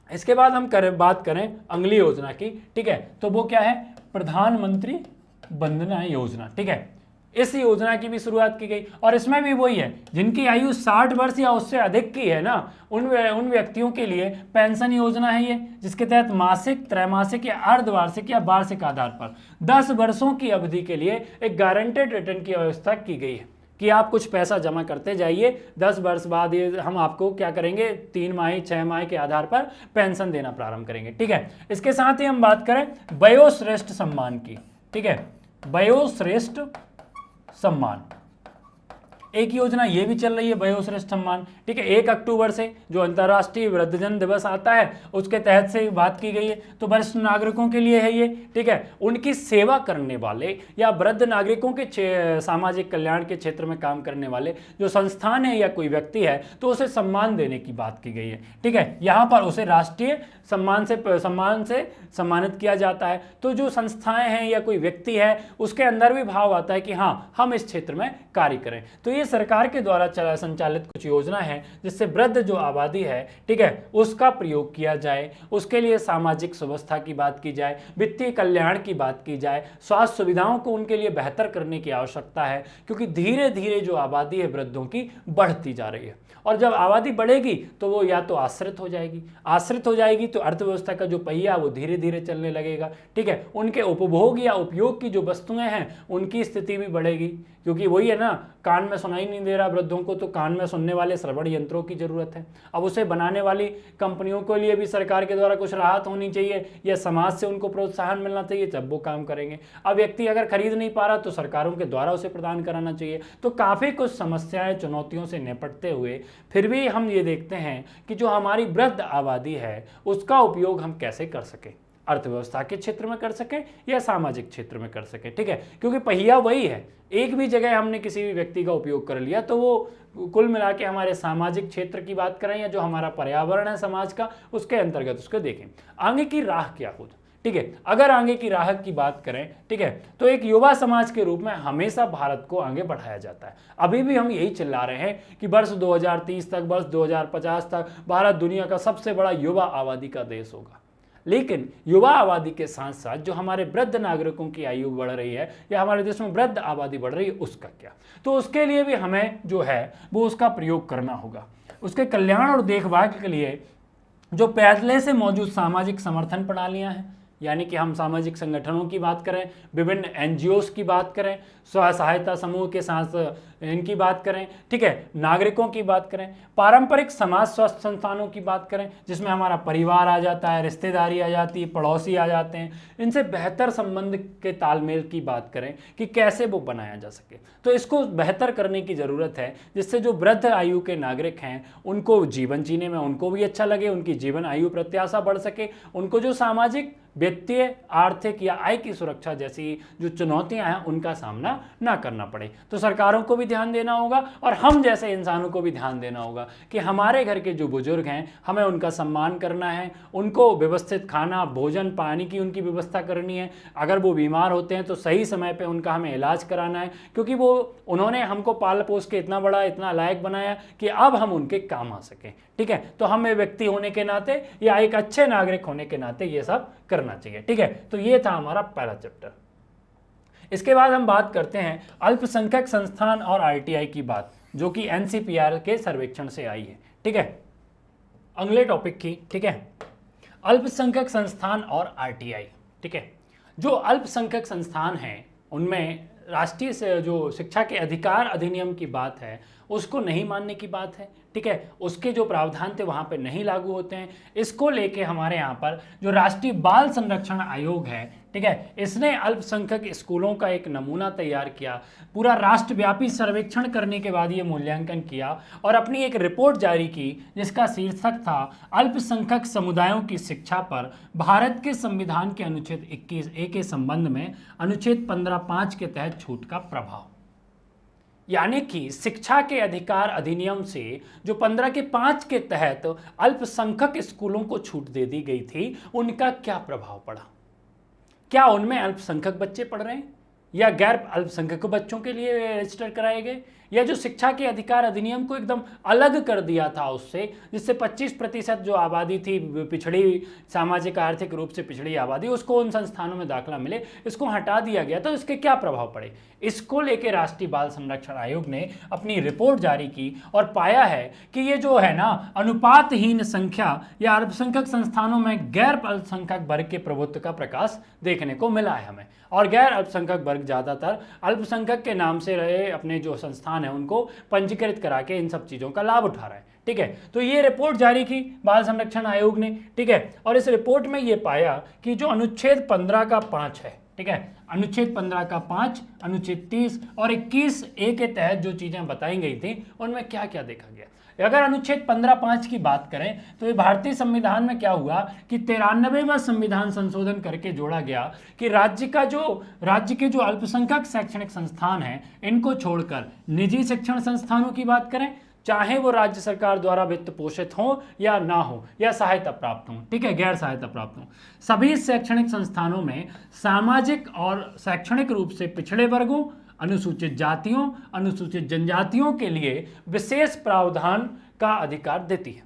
इसके बाद हम बात करें अगली योजना की, ठीक है। तो वो क्या है? प्रधानमंत्री वंदना योजना, ठीक है। इस योजना की भी शुरुआत की गई और इसमें भी वही है जिनकी आयु 60 वर्ष या उससे अधिक की है ना उन व्यक्तियों के लिए पेंशन योजना है ये, जिसके तहत मासिक, त्रैमासिक या अर्धवार्षिक या वार्षिक आधार पर 10 वर्षों की अवधि के लिए एक गारंटेड रिटर्न की व्यवस्था की गई है कि आप कुछ पैसा जमा करते जाइए, 10 वर्ष बाद ये हम आपको क्या करेंगे 3 माह 6 माह के आधार पर पेंशन देना प्रारंभ करेंगे, ठीक है। इसके साथ ही हम बात करें वयोश्रेष्ठ सम्मान की, ठीक है। वयोश्रेष्ठ सम्मान एक योजना ये भी चल रही है, वयोश्रेष्ठ सम्मान, ठीक है। 1 अक्टूबर से जो अंतर्राष्ट्रीय वृद्धजन दिवस आता है उसके तहत से बात की गई है। तो वरिष्ठ नागरिकों के लिए है ये, ठीक है। उनकी सेवा करने वाले या वृद्ध नागरिकों के सामाजिक कल्याण के क्षेत्र में काम करने वाले जो संस्थान है या कोई व्यक्ति है तो उसे सम्मान देने की बात की गई है, ठीक है। यहाँ पर उसे राष्ट्रीय सम्मान से सम्मानित किया जाता है। तो जो संस्थाएं हैं या कोई व्यक्ति है उसके अंदर भी भाव आता है कि हाँ हम इस क्षेत्र में कार्य करें। तो ये सरकार के द्वारा संचालित कुछ योजना है जिससे वृद्ध जो आबादी है, ठीक है, उसका प्रयोग किया जाए, उसके लिए सामाजिक सुव्यवस्था की बात की जाए, वित्तीय कल्याण की बात की जाए, स्वास्थ्य सुविधाओं को उनके लिए बेहतर करने की आवश्यकता है क्योंकि धीरे धीरे जो आबादी है वृद्धों की बढ़ती जा रही है और जब आबादी बढ़ेगी तो वो या तो आश्रित हो जाएगी तो अर्थव्यवस्था का जो पहिया वो धीरे धीरे चलने लगेगा, ठीक है। उनके उपभोग या उपयोग की जो वस्तुएं हैं उनकी स्थिति भी बढ़ेगी क्योंकि वही है ना, कान में सुनाई नहीं दे रहा वृद्धों को तो कान में सुनने वाले श्रवण यंत्रों की जरूरत है। अब उसे बनाने वाली कंपनियों के लिए भी सरकार के द्वारा कुछ राहत होनी चाहिए या समाज से उनको प्रोत्साहन मिलना चाहिए जब वो काम करेंगे। अब व्यक्ति अगर खरीद नहीं पा रहा तो सरकारों के द्वारा उसे प्रदान कराना चाहिए। तो काफ़ी कुछ समस्याएं, चुनौतियों से निपटते हुए फिर भी हम ये देखते हैं कि जो हमारी वृद्ध आबादी है उसका उपयोग हम कैसे कर सकें, अर्थव्यवस्था के क्षेत्र में कर सके या सामाजिक क्षेत्र में कर सके, ठीक है। क्योंकि पहिया वही है, एक भी जगह हमने किसी भी व्यक्ति का उपयोग कर लिया तो वो कुल मिला के हमारे सामाजिक क्षेत्र की बात करें या जो हमारा पर्यावरण है समाज का उसके अंतर्गत उसको देखें। आगे की राह क्या हो, ठीक है। अगर आगे की राह की बात करें, ठीक है, तो एक युवा समाज के रूप में हमेशा भारत को आगे बढ़ाया जाता है। अभी भी हम यही चिल्ला रहे हैं कि वर्ष 2030 तक, वर्ष 2050 तक भारत दुनिया का सबसे बड़ा युवा आबादी का देश होगा। लेकिन युवा आबादी के साथ साथ जो हमारे वृद्ध नागरिकों की आयु बढ़ रही है या हमारे देश में वृद्ध आबादी बढ़ रही है उसका क्या? तो उसके लिए भी हमें जो है वो उसका प्रयोग करना होगा। उसके कल्याण और देखभाल के लिए जो पहले से मौजूद सामाजिक समर्थन प्रणालियां हैं, यानी कि हम सामाजिक संगठनों की बात करें, विभिन्न एनजीओस की बात करें, स्व सहायता समूह के साथ इनकी बात करें, ठीक है, नागरिकों की बात करें, पारंपरिक समाज स्वास्थ्य संस्थानों की बात करें जिसमें हमारा परिवार आ जाता है, रिश्तेदारी आ जाती है, पड़ोसी आ जाते हैं, इनसे बेहतर संबंध के तालमेल की बात करें कि कैसे वो बनाया जा सके। तो इसको बेहतर करने की ज़रूरत है जिससे जो वृद्ध आयु के नागरिक हैं उनको जीवन जीने में उनको भी अच्छा लगे, उनकी जीवन आयु प्रत्याशा बढ़ सके, उनको जो सामाजिक, वित्तीय, आर्थिक या आय की सुरक्षा जैसी जो चुनौतियां हैं उनका सामना ना करना पड़े। तो सरकारों को भी ध्यान देना होगा और हम जैसे इंसानों को भी ध्यान देना होगा कि हमारे घर के जो बुजुर्ग हैं हमें उनका सम्मान करना है, उनको व्यवस्थित खाना, भोजन, पानी की उनकी व्यवस्था करनी है। अगर वो बीमार होते हैं तो सही समय पे उनका हमें इलाज कराना है, क्योंकि उन्होंने हमको पाल पोस के इतना बड़ा, इतना लायक बनाया कि अब हम उनके काम आ सकें। ठीक है, तो हमें व्यक्ति होने के नाते या एक अच्छे नागरिक होने के नाते ये सब करना चाहिए। ठीक है, तो ये था हमारा पहला चैप्टर। इसके बाद हम बात करते हैं अल्पसंख्यक संस्थान और आरटीआई की बात, जो कि एनसीपीआर के सर्वेक्षण से आई है। ठीक है, अगले टॉपिक की, ठीक है, अल्पसंख्यक संस्थान और आरटीआई। ठीक है, जो अल्पसंख्यक संस्थान हैं उनमें राष्ट्रीय से जो शिक्षा के अधिकार अधिनियम की बात है उसको नहीं मानने की बात है। ठीक है, उसके जो प्रावधान थे वहाँ पे नहीं लागू होते हैं। इसको लेके हमारे यहाँ पर जो राष्ट्रीय बाल संरक्षण आयोग है, ठीक है, इसने अल्पसंख्यक स्कूलों का एक नमूना तैयार किया, पूरा राष्ट्रव्यापी सर्वेक्षण करने के बाद ये मूल्यांकन किया और अपनी एक रिपोर्ट जारी की जिसका शीर्षक था अल्पसंख्यक समुदायों की शिक्षा पर भारत के संविधान के अनुच्छेद 21A के संबंध में अनुच्छेद 15(5) के तहत छूट का प्रभाव। यानी कि शिक्षा के अधिकार अधिनियम से जो 15(5) के तहत अल्पसंख्यक स्कूलों को छूट दे दी गई थी उनका क्या प्रभाव पड़ा। क्या उनमें अल्पसंख्यक बच्चे पढ़ रहे हैं या गैर अल्पसंख्यक बच्चों के लिए रजिस्टर कराए गए, या जो शिक्षा के अधिकार अधिनियम को एकदम अलग कर दिया था उससे, जिससे 25% जो आबादी थी पिछड़ी, सामाजिक आर्थिक रूप से पिछड़ी आबादी, उसको उन संस्थानों में दाखिला मिले, इसको हटा दिया गया। तो इसके क्या प्रभाव पड़े, इसको लेकर राष्ट्रीय बाल संरक्षण आयोग ने अपनी रिपोर्ट जारी की और पाया है कि ये जो है ना अनुपातहीन संख्या या अल्पसंख्यक संस्थानों में गैर अल्पसंख्यक वर्ग के प्रभुत्व का प्रकाश देखने को मिला है हमें, और गैर अल्पसंख्यक वर्ग ज़्यादातर अल्पसंख्यक के नाम से रहे अपने जो संस्थान है उनको पंजीकृत करा के इन सब चीज़ों का लाभ उठा रहा है। ठीक है, तो ये रिपोर्ट जारी की बाल संरक्षण आयोग ने। ठीक है, और इस रिपोर्ट में ये पाया कि जो अनुच्छेद 15(5) है, ठीक है, अनुच्छेद 15(5), अनुच्छेद 30 और 21A के तहत जो चीज़ें बताई गई थी उनमें क्या क्या देखा गया। अगर अनुच्छेद 15(5) की बात करें तो ये भारतीय संविधान में क्या हुआ कि 93वां संविधान संशोधन करके जोड़ा गया कि राज्य के जो अल्पसंख्यक शैक्षणिक संस्थान हैं इनको छोड़कर निजी शिक्षण संस्थानों की बात करें, चाहे वो राज्य सरकार द्वारा वित्त पोषित हो या ना हो या सहायता प्राप्त हो, ठीक है, गैर सहायता प्राप्त हो, सभी शैक्षणिक संस्थानों में सामाजिक और शैक्षणिक रूप से पिछड़े वर्गों, अनुसूचित जातियों, अनुसूचित जनजातियों के लिए विशेष प्रावधान का अधिकार देती है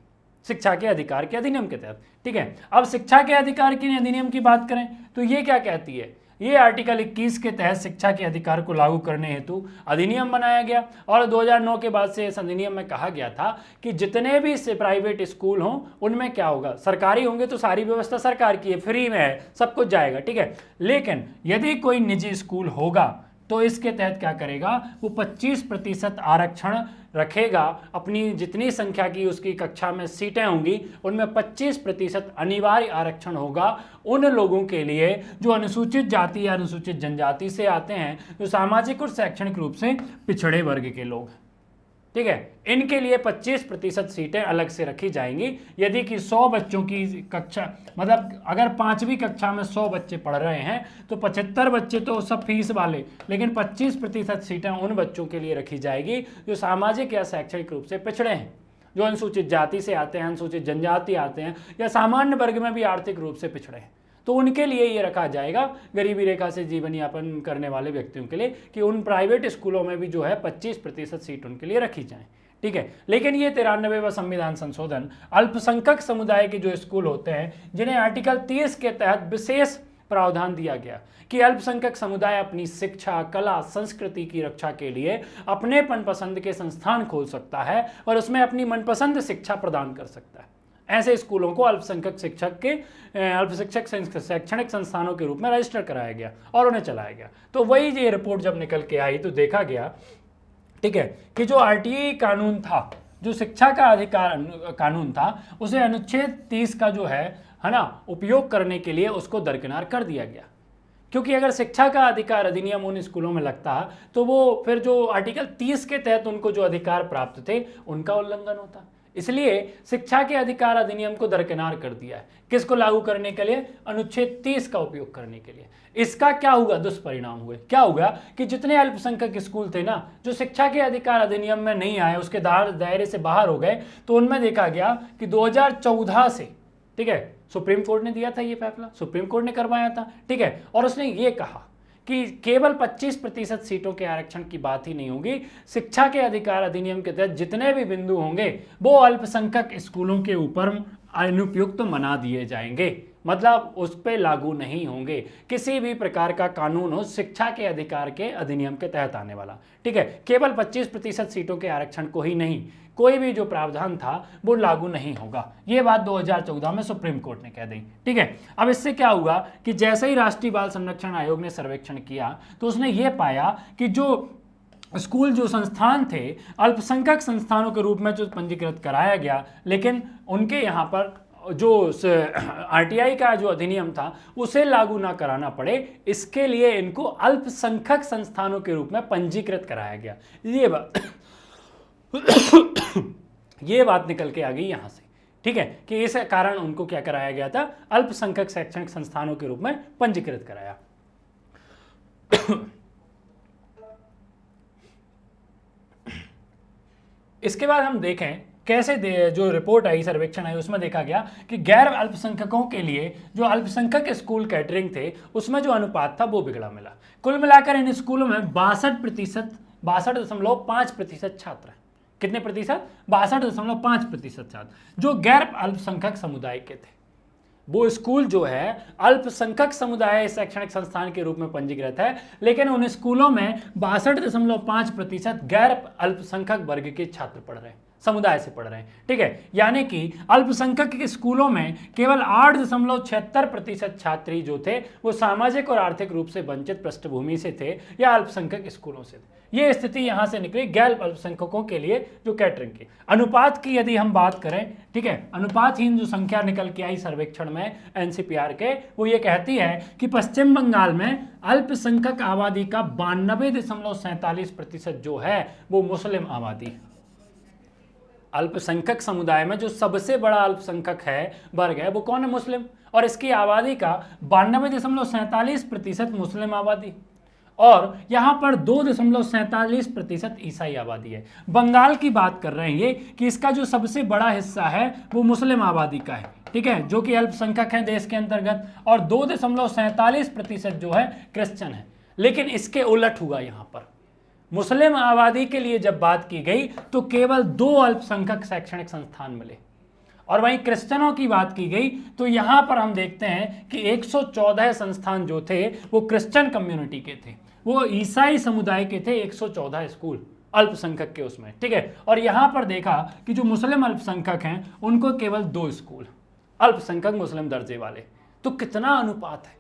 शिक्षा के अधिकार के अधिनियम के तहत। ठीक है, अब शिक्षा के अधिकार के अधिनियम की बात करें तो ये क्या कहती है, ये आर्टिकल 21 के तहत शिक्षा के अधिकार को लागू करने हेतु अधिनियम बनाया गया और 2009 के बाद से इस अधिनियम में कहा गया था कि जितने भी प्राइवेट स्कूल हों उनमें क्या होगा, सरकारी होंगे तो सारी व्यवस्था सरकार की है, फ्री में है, सब कुछ जाएगा। ठीक है, लेकिन यदि कोई निजी स्कूल होगा तो इसके तहत क्या करेगा, वो 25% आरक्षण रखेगा, अपनी जितनी संख्या की उसकी कक्षा में सीटें होंगी उनमें 25% अनिवार्य आरक्षण होगा उन लोगों के लिए जो अनुसूचित जाति या अनुसूचित जनजाति से आते हैं, जो सामाजिक और शैक्षणिक रूप से पिछड़े वर्ग के लोग हैं। ठीक है, इनके लिए 25% सीटें अलग से रखी जाएंगी। यदि कि 100 बच्चों की कक्षा, मतलब अगर 5वीं कक्षा में 100 बच्चे पढ़ रहे हैं तो 75 बच्चे तो सब फीस वाले, लेकिन 25% सीटें उन बच्चों के लिए रखी जाएगी जो सामाजिक या शैक्षणिक रूप से पिछड़े हैं, जो अनुसूचित जाति से आते हैं, अनुसूचित जनजाति आते हैं या सामान्य वर्ग में भी आर्थिक रूप से पिछड़े हैं, तो उनके लिए ये रखा जाएगा, गरीबी रेखा से जीवन यापन करने वाले व्यक्तियों के लिए, कि उन प्राइवेट स्कूलों में भी जो है 25% सीट उनके लिए रखी जाए। ठीक है, लेकिन ये 93वां संविधान संशोधन अल्पसंख्यक समुदाय के जो स्कूल होते हैं जिन्हें आर्टिकल 30 के तहत विशेष प्रावधान दिया गया कि अल्पसंख्यक समुदाय अपनी शिक्षा, कला, संस्कृति की रक्षा के लिए अपने मनपसंद के संस्थान खोल सकता है और उसमें अपनी मनपसंद शिक्षा प्रदान कर सकता है। ऐसे स्कूलों को अल्पसंख्यक शिक्षक के अल्पशिक्षक शैक्षणिक संस्थानों के रूप में रजिस्टर कराया गया और उन्हें चलाया गया। तो वही ये रिपोर्ट जब निकल के आई तो देखा गया, ठीक है, कि जो आरटीई कानून था, जो शिक्षा का अधिकार कानून था, उसे अनुच्छेद 30 का जो है ना उपयोग करने के लिए उसको दरकिनार कर दिया गया। क्योंकि अगर शिक्षा का अधिकार अधिनियम उन स्कूलों में लगता तो वो फिर जो आर्टिकल 30 के तहत उनको जो अधिकार प्राप्त थे उनका उल्लंघन होता। इसलिए शिक्षा के अधिकार अधिनियम को दरकिनार कर दिया है। किसको लागू करने के लिए? अनुच्छेद 30 का उपयोग करने के लिए। इसका क्या हुआ? दुष्परिणाम हुए। क्या होगा कि जितने अल्पसंख्यक स्कूल थे ना, जो शिक्षा के अधिकार अधिनियम में नहीं आए, उसके दायरे से बाहर हो गए, तो उनमें देखा गया कि 2014 से, ठीक है, सुप्रीम कोर्ट ने दिया था ये फैसला, सुप्रीम कोर्ट ने करवाया था, ठीक है, और उसने ये कहा कि केवल 25% सीटों के आरक्षण की बात ही नहीं होगी, शिक्षा के अधिकार अधिनियम के तहत जितने भी बिंदु होंगे वो अल्पसंख्यक स्कूलों के ऊपर अनुपयुक्त बना दिए जाएंगे, मतलब उस पर लागू नहीं होंगे किसी भी प्रकार का कानून हो शिक्षा के अधिकार के अधिनियम के तहत आने वाला, ठीक है। केवल 25% सीटों के आरक्षण को ही नहीं, कोई भी जो प्रावधान था वो लागू नहीं होगा। ये बात 2014 में सुप्रीम कोर्ट ने कह दी, ठीक है। अब इससे क्या हुआ कि जैसे ही राष्ट्रीय बाल संरक्षण आयोग ने सर्वेक्षण किया तो उसने ये पाया कि जो स्कूल, जो संस्थान थे अल्पसंख्यक संस्थानों के रूप में जो पंजीकृत कराया गया, लेकिन उनके यहाँ पर जो आरटीआई का जो अधिनियम था उसे लागू ना कराना पड़े, इसके लिए इनको अल्पसंख्यक संस्थानों के रूप में पंजीकृत कराया गया। ये बात निकल के आ गई यहां से, ठीक है, कि इस कारण उनको क्या कराया गया था? अल्पसंख्यक शैक्षणिक संस्थानों के रूप में पंजीकृत कराया। इसके बाद हम देखें कैसे जो रिपोर्ट आई, सर्वेक्षण आई, उसमें देखा गया कि गैर अल्पसंख्यकों के लिए जो अल्पसंख्यक स्कूल कैटरिंग थे उसमें जो अनुपात था वो बिगड़ा मिला। कुल मिलाकर इन स्कूलों में 62.5% छात्र हैं। कितने प्रतिशत? 62.5% छात्र जो गैर अल्पसंख्यक समुदाय के थे। वो स्कूल जो है अल्पसंख्यक समुदाय शैक्षणिक संस्थान के रूप में पंजीकृत है, लेकिन उन स्कूलों में 62.5% गैर अल्पसंख्यक वर्ग के छात्र पढ़ रहे हैं, समुदाय से पढ़ रहे हैं, ठीक है। यानी कि अल्पसंख्यक के स्कूलों में केवल 8.76% छात्री जो थे वो सामाजिक और आर्थिक रूप से वंचित पृष्ठभूमि से थे या अल्पसंख्यक स्कूलों से थे। ये स्थिति यहां से निकली गैर अल्पसंख्यकों के लिए जो कैटरिंग की। अनुपात की यदि हम बात करें, ठीक है, अनुपातहीन जो संख्या निकल के आई सर्वेक्षण में एनसीपीआर के, वो ये कहती है कि पश्चिम बंगाल में अल्पसंख्यक आबादी का 92.47% जो है वो मुस्लिम आबादी है। अल्पसंख्यक समुदाय में जो सबसे बड़ा अल्पसंख्यक है वर्ग है वो कौन है? मुस्लिम। और इसकी आबादी का 92.47% मुस्लिम आबादी और यहाँ पर 2.47% ईसाई आबादी है। बंगाल की बात कर रहे हैं ये कि इसका जो सबसे बड़ा हिस्सा है वो मुस्लिम आबादी का है, ठीक है, जो कि अल्पसंख्यक है देश के अंतर्गत, और 2.47% जो है क्रिश्चियन है। लेकिन इसके उलट हुआ, यहाँ पर मुस्लिम आबादी के लिए जब बात की गई तो केवल 2 अल्पसंख्यक शैक्षणिक संस्थान मिले, और वहीं क्रिश्चियनों की बात की गई तो यहां पर हम देखते हैं कि 114 संस्थान जो थे वो क्रिश्चियन कम्युनिटी के थे, वो ईसाई समुदाय के थे 114 स्कूल अल्पसंख्यक के उसमें, ठीक है। और यहां पर देखा कि जो मुस्लिम अल्पसंख्यक हैं उनको केवल 2 स्कूल अल्पसंख्यक मुस्लिम दर्जे वाले। तो कितना अनुपात है,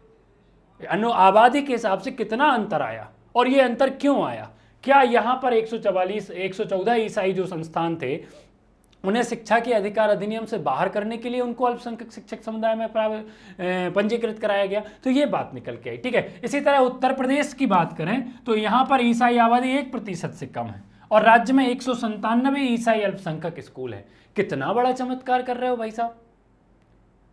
आबादी के हिसाब से कितना अंतर आया, और ये अंतर क्यों आया? क्या यहाँ पर 114 ईसाई जो संस्थान थे उन्हें शिक्षा के अधिकार अधिनियम से बाहर करने के लिए उनको अल्पसंख्यक शिक्षक समुदाय में पंजीकृत कराया गया? तो ये बात निकल के आई, ठीक है। इसी तरह उत्तर प्रदेश की बात करें तो यहाँ पर ईसाई आबादी 1% से कम है और राज्य में 197 ईसाई अल्पसंख्यक स्कूल है। कितना बड़ा चमत्कार कर रहे हो भाई साहब।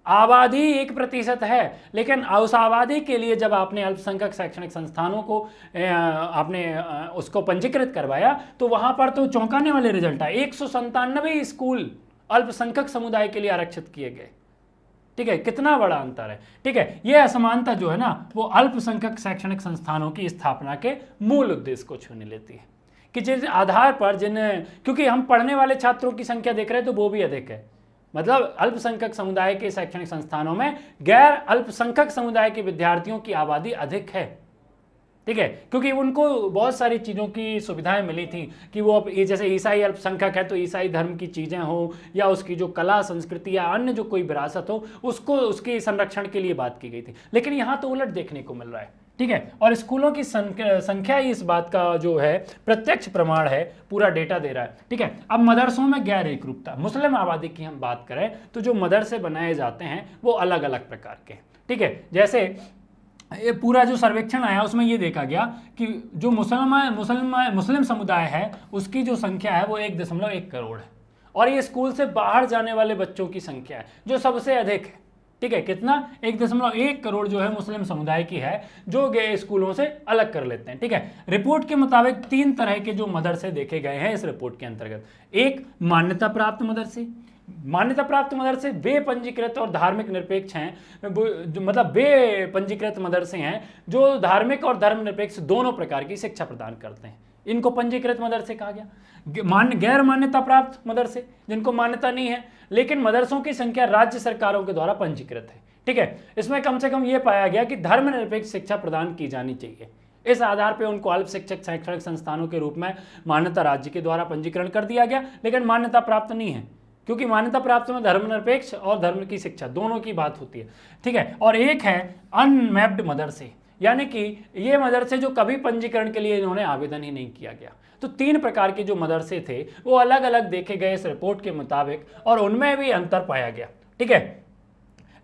आबादी 1% है, लेकिन उस आबादी के लिए जब आपने अल्पसंख्यक शैक्षणिक संस्थानों को आपने उसको पंजीकृत करवाया तो वहां पर तो चौंकाने वाले रिजल्ट आए। 197 स्कूल अल्पसंख्यक समुदाय के लिए आरक्षित किए गए, ठीक है। कितना बड़ा अंतर है, ठीक है। यह असमानता जो है ना वो अल्पसंख्यक शैक्षणिक संस्थानों की स्थापना के मूल उद्देश्य को छूने लेती है कि जिस आधार पर क्योंकि हम पढ़ने वाले छात्रों की संख्या देख रहे हैं तो वो भी अधिक है, मतलब अल्पसंख्यक समुदाय के शैक्षणिक संस्थानों में गैर अल्पसंख्यक समुदाय के विद्यार्थियों की आबादी अधिक है, ठीक है, क्योंकि उनको बहुत सारी चीज़ों की सुविधाएं मिली थी कि वो अब ये जैसे ईसाई अल्पसंख्यक है तो ईसाई धर्म की चीज़ें हो या उसकी जो कला संस्कृति या अन्य जो कोई विरासत हो उसको उसके संरक्षण के लिए बात की गई थी। लेकिन यहाँ तो उलट देखने को मिल रहा है, ठीक है। और स्कूलों की संख्या ही इस बात का जो है प्रत्यक्ष प्रमाण है, पूरा डेटा दे रहा है, ठीक है। अब मदरसों में गैर एकरूपता, मुस्लिम आबादी की हम बात करें तो जो मदरसे बनाए जाते हैं वो अलग अलग प्रकार के, ठीक है। जैसे ये पूरा जो सर्वेक्षण आया उसमें ये देखा गया कि जो मुस्लिम समुदाय है उसकी जो संख्या है वो 1.1 करोड़ है, और ये स्कूल से बाहर जाने वाले बच्चों की संख्या है जो सबसे अधिक है, ठीक है। कितना? 1.1 करोड़ जो है मुस्लिम समुदाय की है जो गए स्कूलों से अलग कर लेते हैं, ठीक है। रिपोर्ट के मुताबिक 3 तरह के जो मदरसे देखे गए हैं इस रिपोर्ट के अंतर्गत। एक, मान्यता प्राप्त मदरसे। मान्यता प्राप्त मदरसे वे पंजीकृत और धार्मिक निरपेक्ष हैं, मतलब वे पंजीकृत मदरसे हैं जो धार्मिक और धर्मनिरपेक्ष दोनों प्रकार की शिक्षा प्रदान करते हैं, इनको पंजीकृत मदरसे कहा गया। गैर मान्यता प्राप्त मदरसे, जिनको मान्यता नहीं है लेकिन मदरसों की संख्या राज्य सरकारों के द्वारा पंजीकृत है, ठीक है। इसमें कम से कम यह पाया गया कि धर्मनिरपेक्ष शिक्षा प्रदान की जानी चाहिए। इस आधार पर उनको अल्प शिक्षक शैक्षणिक संस्थानों के रूप में मान्यता राज्य के द्वारा पंजीकरण कर दिया गया, लेकिन मान्यता प्राप्त नहीं है, क्योंकि मान्यता प्राप्त में धर्मनिरपेक्ष और धर्म की शिक्षा दोनों की बात होती है, ठीक है। और एक है अनमैप्ड मदरसे, यानी कि ये मदरसे जो कभी पंजीकरण के लिए इन्होंने आवेदन ही नहीं किया गया। तो 3 प्रकार के जो मदरसे थे वो अलग अलग देखे गए इस रिपोर्ट के मुताबिक, और उनमें भी अंतर पाया गया, ठीक है।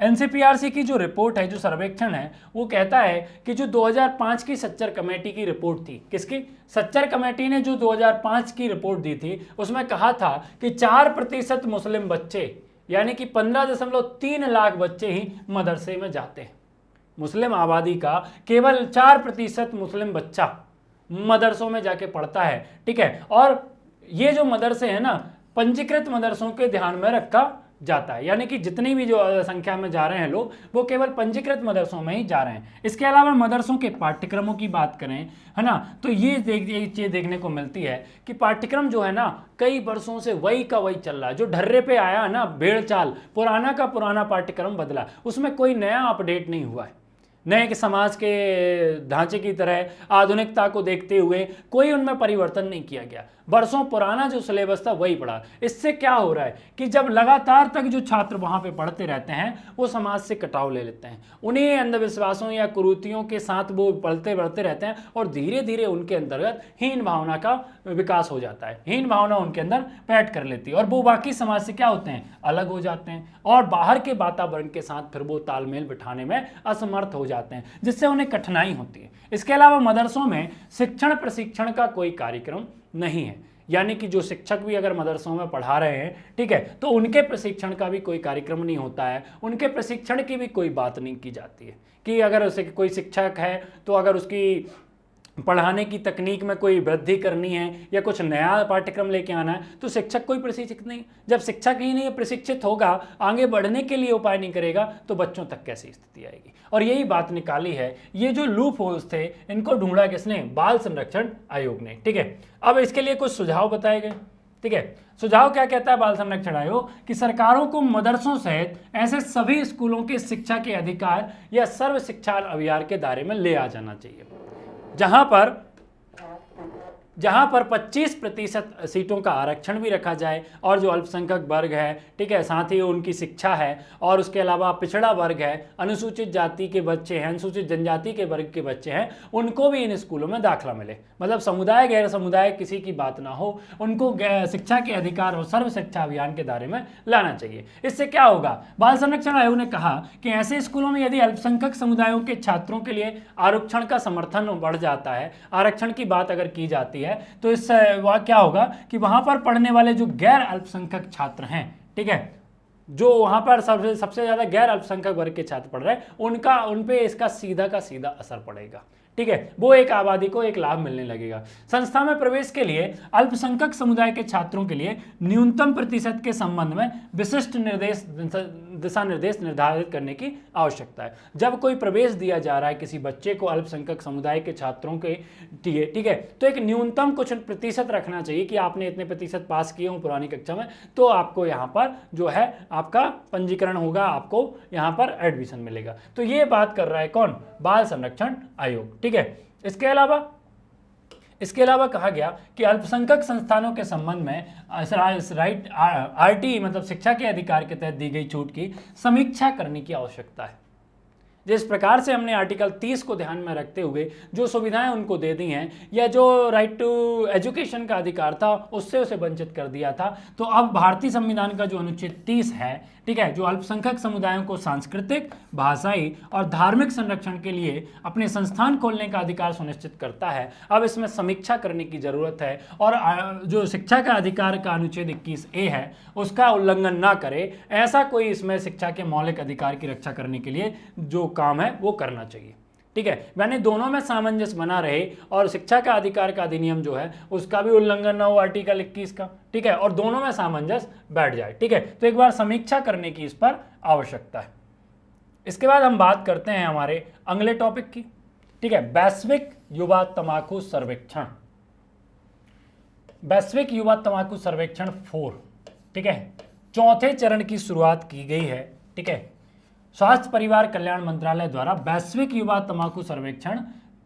एनसीपीआरसी की जो रिपोर्ट है, जो सर्वेक्षण है, वो कहता है कि जो 2005 की सच्चर कमेटी की रिपोर्ट थी, किसकी? सच्चर कमेटी ने जो 2005 की रिपोर्ट दी थी उसमें कहा था कि 4% मुस्लिम बच्चे, यानी कि 15.3 लाख बच्चे ही मदरसे में जाते हैं। मुस्लिम आबादी का केवल 4% मुस्लिम बच्चा मदरसों में जाके पढ़ता है, ठीक है। और ये जो मदरसे हैं ना, पंजीकृत मदरसों के ध्यान में रखा जाता है, यानी कि जितनी भी जो संख्या में जा रहे हैं लोग वो केवल पंजीकृत मदरसों में ही जा रहे हैं। इसके अलावा मदरसों के पाठ्यक्रमों की बात करें, है ना, तो ये चीज़ देखने को मिलती है कि पाठ्यक्रम जो है ना कई वर्षों से वही का वही चल रहा है। जो ढर्रे पे आया ना भेड़ चाल, पुराना का पुराना पाठ्यक्रम बदला, उसमें कोई नया अपडेट नहीं हुआ है। नए के समाज के ढांचे की तरह आधुनिकता को देखते हुए कोई उनमें परिवर्तन नहीं किया गया, वर्षों पुराना जो सिलेबस था वही पढ़ा। इससे क्या हो रहा है कि जब लगातार तक जो छात्र वहाँ पे पढ़ते रहते हैं वो समाज से कटाव ले लेते हैं, उन्हीं अंधविश्वासों या कुरीतियों के साथ वो बढ़ते रहते हैं, और धीरे धीरे उनके अंतर्गत हीन भावना का विकास हो जाता है। हीन भावना उनके अंदर पैठ कर लेती है और वो बाकी समाज से क्या होते हैं? अलग हो जाते हैं, और बाहर के वातावरण के साथ फिर वो तालमेल बिठाने में असमर्थ हो जाते हैं, जिससे उन्हें कठिनाई होती है। इसके अलावा मदरसों में शिक्षण प्रशिक्षण का कोई कार्यक्रम नहीं है, यानी कि जो शिक्षक भी अगर मदरसों में पढ़ा रहे हैं, ठीक है, तो उनके प्रशिक्षण का भी कोई कार्यक्रम नहीं होता है, उनके प्रशिक्षण की भी कोई बात नहीं की जाती है कि अगर उसे कोई शिक्षक है तो अगर उसकी पढ़ाने की तकनीक में कोई वृद्धि करनी है या कुछ नया पाठ्यक्रम लेके आना है तो शिक्षक कोई प्रशिक्षित नहीं। जब शिक्षक ही नहीं प्रशिक्षित होगा, आगे बढ़ने के लिए उपाय नहीं करेगा, तो बच्चों तक कैसी स्थिति आएगी। और यही बात निकाली है, ये जो लूप होल्स थे इनको ढूंढा किसने? बाल संरक्षण आयोग ने, ठीक है। अब इसके लिए कुछ सुझाव बताए गए, ठीक है। सुझाव क्या कहता है बाल संरक्षण आयोग? कि सरकारों को मदरसों सहित ऐसे सभी स्कूलों के शिक्षा के अधिकार या सर्व शिक्षा अभियान के दायरे में ले आ जाना चाहिए, जहां पर 25% सीटों का आरक्षण भी रखा जाए, और जो अल्पसंख्यक वर्ग है, ठीक है, साथ ही उनकी शिक्षा है, और उसके अलावा पिछड़ा वर्ग है, अनुसूचित जाति के बच्चे हैं, अनुसूचित जनजाति के वर्ग के बच्चे हैं, उनको भी इन स्कूलों में दाखिला मिले। मतलब समुदाय गैर समुदाय किसी की बात ना हो, उनको शिक्षा के अधिकार और सर्व शिक्षा अभियान के दायरे में लाना चाहिए। इससे क्या होगा? बाल संरक्षण आयोग ने कहा कि ऐसे स्कूलों में यदि अल्पसंख्यक समुदायों के छात्रों के लिए आरक्षण का समर्थन बढ़ जाता है, आरक्षण की बात अगर की जाती है, तो इससे वह क्या होगा कि वहां पर पढ़ने वाले जो गैर अल्पसंख्यक छात्र हैं, ठीक है, जो वहां पर सबसे ज्यादा गैर अल्पसंख्यक वर्ग के छात्र पढ़ रहे हैं, उन पे इसका सीधा का सीधा असर पड़ेगा, ठीक है। वो एक आबादी को एक लाभ मिलने लगेगा। संस्था में प्रवेश के लिए अल्पसंख्यक समुदाय के छात्रों के लिए न्यूनतम प्रतिशत के संबंध में विशिष्ट दिशा निर्देश निर्धारित करने की आवश्यकता है। जब कोई प्रवेश दिया जा रहा है किसी बच्चे को अल्पसंख्यक समुदाय के छात्रों के लिए, ठीक है, तो एक न्यूनतम कुछ प्रतिशत रखना चाहिए कि आपने इतने प्रतिशत पास किए हो पुरानी कक्षा में, तो आपको यहाँ पर जो है आपका पंजीकरण होगा, आपको यहाँ पर एडमिशन मिलेगा। तो ये बात कर रहा है कौन? बाल संरक्षण आयोग, ठीक है। इसके अलावा कहा गया कि अल्पसंख्यक संस्थानों के संबंध में राइट आरटी मतलब शिक्षा के अधिकार के तहत दी गई छूट की समीक्षा करने की आवश्यकता है। जिस प्रकार से हमने आर्टिकल 30 को ध्यान में रखते हुए जो सुविधाएं उनको दे दी हैं या जो राइट टू एजुकेशन का अधिकार था उससे उसे वंचित कर दिया था, तो अब भारतीय संविधान का जो अनुच्छेद 30 है, ठीक है, जो अल्पसंख्यक समुदायों को सांस्कृतिक, भाषाई और धार्मिक संरक्षण के लिए अपने संस्थान खोलने का अधिकार सुनिश्चित करता है, अब इसमें समीक्षा करने की जरूरत है और जो शिक्षा का अधिकार का अनुच्छेद 21A है उसका उल्लंघन ना करे, ऐसा कोई इसमें शिक्षा के मौलिक अधिकार की रक्षा करने के लिए जो काम है वो करना चाहिए। ठीक है, यानी दोनों में सामंजस्य बना रहे और शिक्षा का अधिकार का अधिनियम जो है उसका भी उल्लंघन ना हो आर्टिकल 21 का, ठीक है, और दोनों में सामंजस्य बैठ जाए। ठीक है, तो एक बार समीक्षा करने की इस पर आवश्यकता है। इसके बाद हम बात करते हैं हमारे अगले टॉपिक की। ठीक है, वैश्विक युवा तंबाकू सर्वेक्षण, वैश्विक युवा तंबाकू सर्वेक्षण 4, ठीक है, चौथे चरण की शुरुआत की गई है। ठीक है, स्वास्थ्य परिवार कल्याण मंत्रालय द्वारा वैश्विक युवा तंबाकू सर्वेक्षण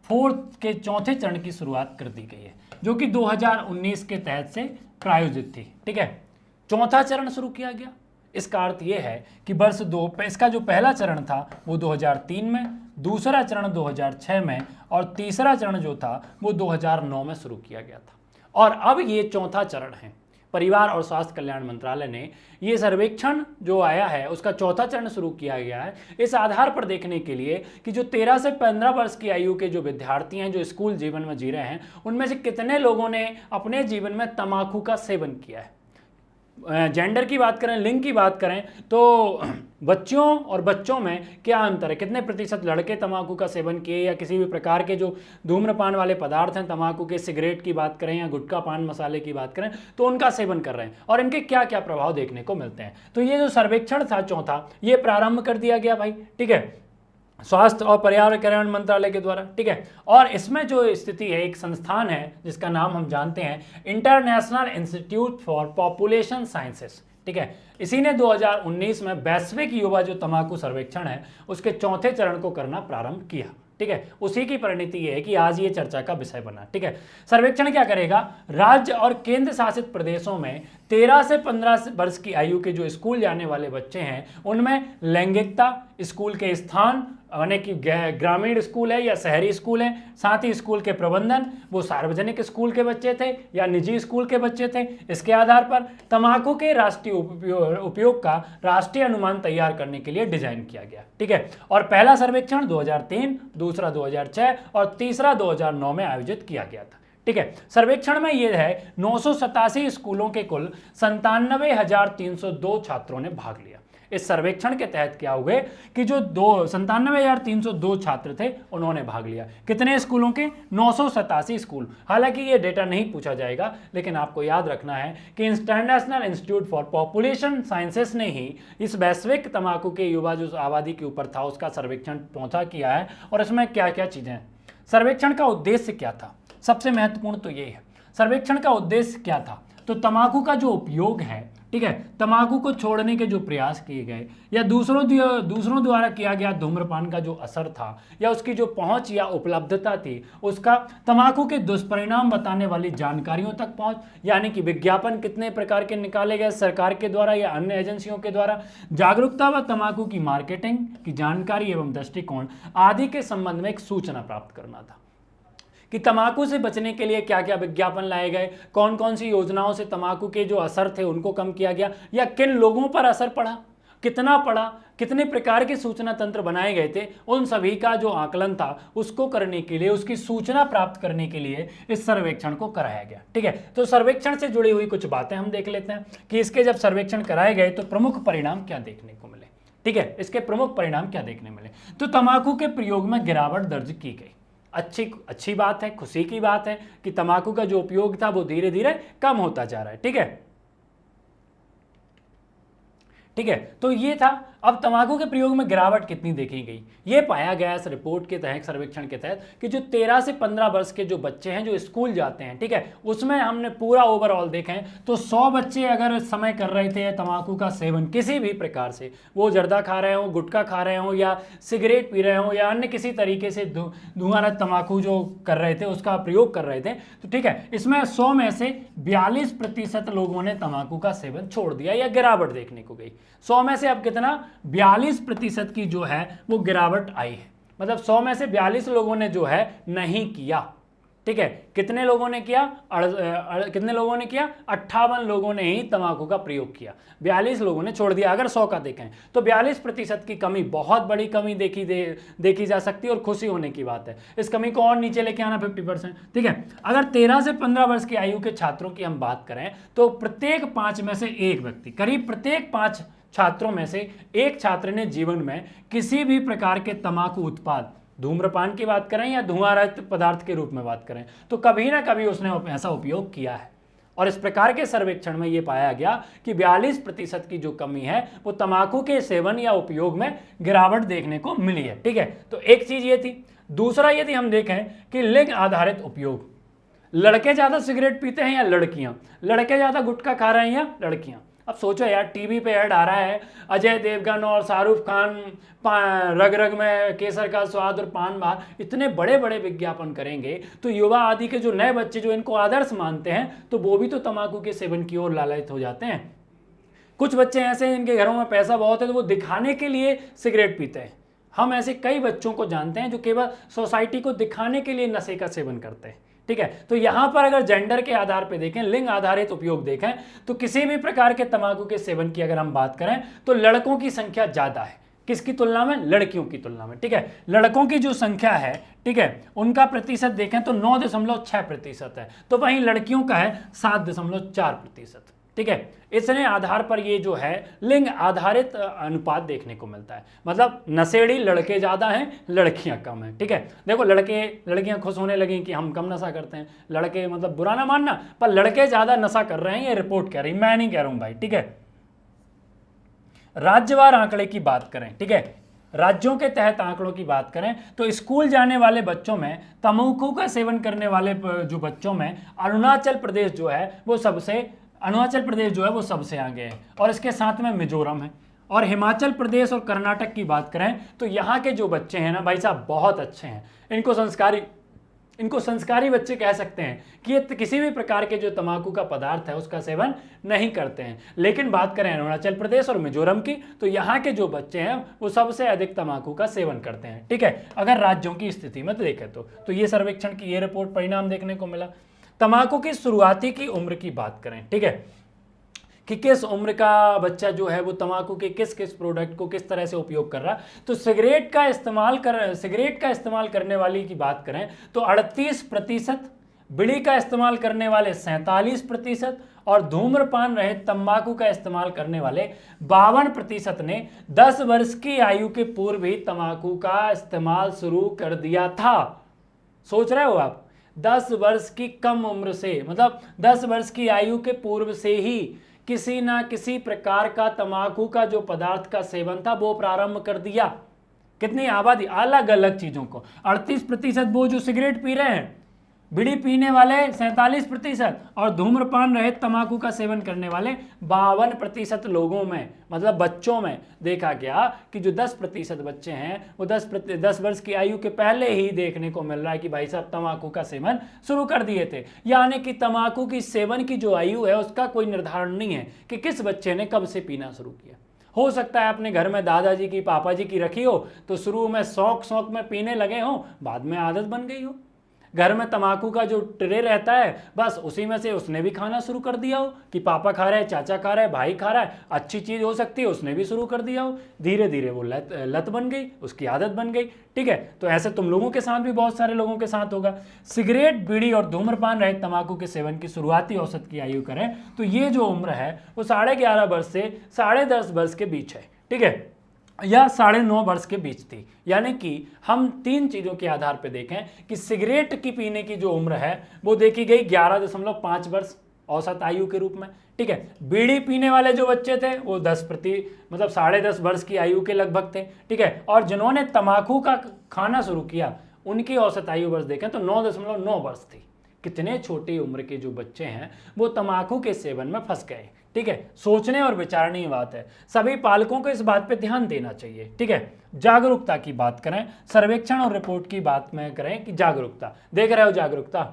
4 के चौथे चरण की शुरुआत कर दी गई है, जो कि 2019 के तहत से प्रायोजित थी। ठीक है, चौथा चरण शुरू किया गया, इसका अर्थ यह है कि वर्ष 2 इसका जो पहला चरण था वो 2003 में, दूसरा चरण 2006 में और तीसरा चरण जो था वो 2009 में शुरू किया गया था, और अब ये चौथा चरण है। परिवार और स्वास्थ्य कल्याण मंत्रालय ने ये सर्वेक्षण जो आया है उसका चौथा चरण शुरू किया गया है, इस आधार पर देखने के लिए कि जो 13 से 15 वर्ष की आयु के जो विद्यार्थी हैं जो स्कूल जीवन में जी रहे हैं उनमें से कितने लोगों ने अपने जीवन में तंबाकू का सेवन किया है। जेंडर की बात करें, लिंग की बात करें तो बच्चियों और बच्चों में क्या अंतर है, कितने प्रतिशत लड़के तंबाकू का सेवन किए या किसी भी प्रकार के जो धूम्रपान वाले पदार्थ हैं तंबाकू के, सिगरेट की बात करें या गुटखा पान मसाले की बात करें तो उनका सेवन कर रहे हैं और इनके क्या क्या प्रभाव देखने को मिलते हैं। तो ये जो सर्वेक्षण था चौथा, ये प्रारंभ कर दिया गया भाई। ठीक है, स्वास्थ्य और पर्यावरण कल्याण मंत्रालय के द्वारा। ठीक है, और इसमें जो स्थिति है, एक संस्थान है जिसका नाम हम जानते हैं international institute for population sciences. ठीक है, इसी ने 2019 में वैश्विक युवा जो तंबाकू सर्वेक्षण है उसके चौथे चरण को करना प्रारंभ किया। ठीक है, उसी की परिणति ये है कि आज ये चर्चा का विषय बना। ठीक है, सर्वेक्षण क्या करेगा, राज्य और केंद्र शासित प्रदेशों में 13 से 15 वर्ष की आयु के जो स्कूल जाने वाले बच्चे हैं उनमें लैंगिकता, स्कूल के स्थान यानी कि ग्रामीण स्कूल है या शहरी स्कूल है, साथ ही स्कूल के प्रबंधन, वो सार्वजनिक स्कूल के बच्चे थे या निजी स्कूल के बच्चे थे, इसके आधार पर तंबाकू के राष्ट्रीय उपयोग का राष्ट्रीय अनुमान तैयार करने के लिए डिजाइन किया गया। ठीक है, और पहला सर्वेक्षण 2003, दूसरा 2006 और तीसरा 2009 में आयोजित किया गया था। ठीक है, सर्वेक्षण में यह है 987 स्कूलों के कुल 97,302 छात्रों ने भाग लिया। इस सर्वेक्षण के तहत क्या हुए कि जो 97,302 छात्र थे उन्होंने भाग लिया। कितने स्कूलों के? 987 स्कूल। हालांकि ये डेटा नहीं पूछा जाएगा, लेकिन आपको याद रखना है कि international institute for population sciences ने ही इस वैश्विक तंबाकू के युवा जो आबादी के ऊपर था उसका सर्वेक्षण चौथा किया है। और इसमें क्या क्या चीजें हैं, सर्वेक्षण का उद्देश्य क्या था, सबसे महत्वपूर्ण तो ये है सर्वेक्षण का उद्देश्य क्या था। तो तंबाकू का जो उपयोग है, ठीक है, तंबाकू को छोड़ने के जो प्रयास किए गए या दूसरों द्वारा किया गया धूम्रपान का जो असर था या उसकी जो पहुंच या उपलब्धता थी, उसका तंबाकू के दुष्परिणाम बताने वाली जानकारियों तक पहुंच, यानी कि विज्ञापन कितने प्रकार के निकाले गए सरकार के द्वारा या अन्य एजेंसियों के द्वारा, जागरूकता व तंबाकू की मार्केटिंग की जानकारी एवं दृष्टिकोण आदि के संबंध में एक सूचना प्राप्त करना था कि तंबाकू से बचने के लिए क्या क्या विज्ञापन लाए गए, कौन कौन सी योजनाओं से तंबाकू के जो असर थे उनको कम किया गया या किन लोगों पर असर पड़ा, कितना पड़ा, कितने प्रकार के सूचना तंत्र बनाए गए थे, उन सभी का जो आकलन था उसको करने के लिए, उसकी सूचना प्राप्त करने के लिए इस सर्वेक्षण को कराया गया। ठीक है, तो सर्वेक्षण से जुड़ी हुई कुछ बातें हम देख लेते हैं कि इसके जब सर्वेक्षण कराए गए तो प्रमुख परिणाम क्या देखने को मिले। ठीक है, इसके प्रमुख परिणाम क्या देखने मिले, तो तंबाकू के प्रयोग में गिरावट दर्ज की गई। अच्छी बात है, खुशी की बात है कि तंबाकू का जो उपयोग था वो धीरे धीरे कम होता जा रहा है। ठीक है, ठीक है, तो ये था। अब तंबाकू के प्रयोग में गिरावट कितनी देखी गई, ये पाया गया इस रिपोर्ट के तहत, सर्वेक्षण के तहत, कि जो 13 से 15 वर्ष के जो बच्चे हैं जो स्कूल जाते हैं, ठीक है, उसमें हमने पूरा ओवरऑल देखें तो 100 बच्चे अगर इस समय कर रहे थे तंबाकू का सेवन किसी भी प्रकार से, वो जर्दा खा रहे हो, गुटखा खा रहे हो, या सिगरेट पी रहे हो, या अन्य किसी तरीके से धुआंरहित तंबाकू जो कर रहे थे उसका प्रयोग कर रहे थे, तो ठीक है, इसमें 100 में से 42% लोगों ने तंबाकू का सेवन छोड़ दिया या गिरावट देखने को गई। 100 में से अब कितना, 42% की जो है वो गिरावट आई है। मतलब 100 में से 42 लोगों ने जो है नहीं किया, ठीक है। कितने लोगों ने किया, कितने लोगों ने किया, 58 लोगों ने ही तंबाकू का प्रयोग किया, 42 लोगों ने छोड़ दिया। अगर 100 का देखें तो 42% की कमी बहुत बड़ी कमी देखी जा सकती है और खुशी होने की बात है। इस कमी को और नीचे लेके आना 50%, ठीक है। अगर 13 से 15 वर्ष की आयु के छात्रों की हम बात करें तो प्रत्येक 5 में से एक व्यक्ति, करीब प्रत्येक 5 छात्रों में से एक छात्र ने जीवन में किसी भी प्रकार के तंबाकू उत्पाद, धूम्रपान की बात करें या धुआंरहित पदार्थ के रूप में बात करें, तो कभी ना कभी उसने ऐसा उपयोग किया है। और इस प्रकार के सर्वेक्षण में यह पाया गया कि 42% की जो कमी है वो तंबाकू के सेवन या उपयोग में गिरावट देखने को मिली है, ठीक है। तो एक चीज ये थी। दूसरा यदि हम देखें कि लिंग आधारित उपयोग, लड़के ज्यादा सिगरेट पीते हैं या लड़कियां, लड़के ज्यादा गुटखा खा रहे हैं या लड़कियां। अब सोचो यार, टीवी पे ऐड आ रहा है, अजय देवगन और शाहरुख खान रग रग में केसर का स्वाद और पान बार, इतने बड़े बड़े विज्ञापन करेंगे तो युवा आदि के जो नए बच्चे जो इनको आदर्श मानते हैं तो वो भी तो तंबाकू के सेवन की ओर लालयित हो जाते हैं। कुछ बच्चे ऐसे हैं जिनके घरों में पैसा बहुत है तो वो दिखाने के लिए सिगरेट पीते हैं। हम ऐसे कई बच्चों को जानते हैं जो केवल सोसाइटी को दिखाने के लिए नशे का सेवन करते हैं, ठीक है। तो यहां पर अगर जेंडर के आधार पर देखें, लिंग आधारित उपयोग देखें, तो किसी भी प्रकार के तंबाकू के सेवन की अगर हम बात करें तो लड़कों की संख्या ज्यादा है, किसकी तुलना में, लड़कियों की तुलना में, ठीक है। लड़कों की जो संख्या है, ठीक है, उनका प्रतिशत देखें तो 9.6% है, तो वहीं लड़कियों का है 7.4%, ठीक है। इसने आधार पर ये जो है लिंग आधारित अनुपात देखने को मिलता है। मतलब नशेड़ी लड़के ज्यादा हैं, लड़कियां कम हैं, ठीक है। देखो, लड़कियां खुश होने लगी कि हम कम नशा करते हैं, लड़के मतलब बुरा ना मानना, पर लड़के ज्यादा नशा कर रहे हैं, ये रिपोर्ट कह रही, मैं नहीं कह रहा हूं भाई, ठीक है। राज्यवार आंकड़े की बात करें, ठीक है, राज्यों के तहत आंकड़ों की बात करें तो स्कूल जाने वाले बच्चों में तंबाकू का सेवन करने वाले जो बच्चों में अरुणाचल प्रदेश जो है वो सबसे आगे है, और इसके साथ में मिजोरम है। और हिमाचल प्रदेश और कर्नाटक की बात करें तो यहाँ के जो बच्चे हैं ना भाई साहब, बहुत अच्छे हैं। इनको संस्कारी बच्चे कह सकते हैं कि ये किसी भी प्रकार के जो तंबाकू का पदार्थ है उसका सेवन नहीं करते हैं। लेकिन बात करें अरुणाचल प्रदेश और मिजोरम की तो यहाँ के जो बच्चे हैं वो सबसे अधिक तंबाकू का सेवन करते हैं, ठीक है, अगर राज्यों की स्थिति में देखें तो ये सर्वेक्षण की ये रिपोर्ट परिणाम देखने को मिला। तंबाकू की शुरुआती की उम्र की बात करें, ठीक है, कि किस उम्र का बच्चा जो है वो तंबाकू के किस किस प्रोडक्ट को किस तरह से उपयोग कर रहा है, तो सिगरेट का इस्तेमाल करने वाली की बात करें तो 38%, बीड़ी का इस्तेमाल करने वाले 47% और धूम्रपान रहित तंबाकू का इस्तेमाल करने वाले 52% ने 10 वर्ष की आयु के पूर्व ही तंबाकू का इस्तेमाल शुरू कर दिया था। सोच रहे हो आप, 10 वर्ष की कम उम्र से, मतलब 10 वर्ष की आयु के पूर्व से ही किसी ना किसी प्रकार का तंबाकू का जो पदार्थ का सेवन था वो प्रारंभ कर दिया। कितनी आबादी, अलग अलग चीजों को, 38% वो जो सिगरेट पी रहे हैं, बीड़ी पीने वाले 47% और धूम्रपान रहित तंबाकू का सेवन करने वाले 52% लोगों में, मतलब बच्चों में देखा गया कि जो 10% बच्चे हैं वो 10 वर्ष की आयु के पहले ही देखने को मिल रहा है कि भाई साहब तंबाकू का सेवन शुरू कर दिए थे। यानी कि तंबाकू की सेवन की जो आयु है उसका कोई निर्धारण नहीं है कि किस बच्चे ने कब से पीना शुरू किया। हो सकता है अपने घर में दादाजी की, पापा जी की रखी हो तो शुरू में शौक में पीने लगे हो, बाद में आदत बन गई हो। घर में तंबाकू का जो ट्रे रहता है बस उसी में से उसने भी खाना शुरू कर दिया हो कि पापा खा रहे हैं, चाचा खा रहे हैं, भाई खा रहा है, अच्छी चीज हो सकती है, उसने भी शुरू कर दिया हो। धीरे धीरे वो लत बन गई, उसकी आदत बन गई, ठीक है। तो ऐसे तुम लोगों के साथ भी बहुत सारे लोगों के साथ होगा। सिगरेट, बीड़ी और धूम्रपान रहित तंबाकू के सेवन की शुरुआती औसत की आयु करें तो ये जो उम्र है वो 11.5 वर्ष से 10.5 वर्ष के बीच है, ठीक है, या 9.5 वर्ष के बीच थी। यानी कि हम 3 चीजों के आधार पर देखें कि सिगरेट की पीने की जो उम्र है वो देखी गई 11.5 वर्ष, औसत आयु के रूप में। ठीक है, बीड़ी पीने वाले जो बच्चे थे वो 10.5 वर्ष की आयु के लगभग थे। ठीक है, और जिन्होंने तंबाकू का खाना शुरू किया उनकी औसत आयु वर्ष देखें तो 9.9 वर्ष थी। कितने छोटी उम्र के जो बच्चे हैं वो तंबाकू के सेवन में फंस गए। ठीक है, सोचने और विचारने की बात है। सभी पालकों को इस बात पे ध्यान देना चाहिए। ठीक है, जागरूकता की बात करें, सर्वेक्षण और रिपोर्ट की बात में करें कि जागरूकता, देख रहे हो जागरूकता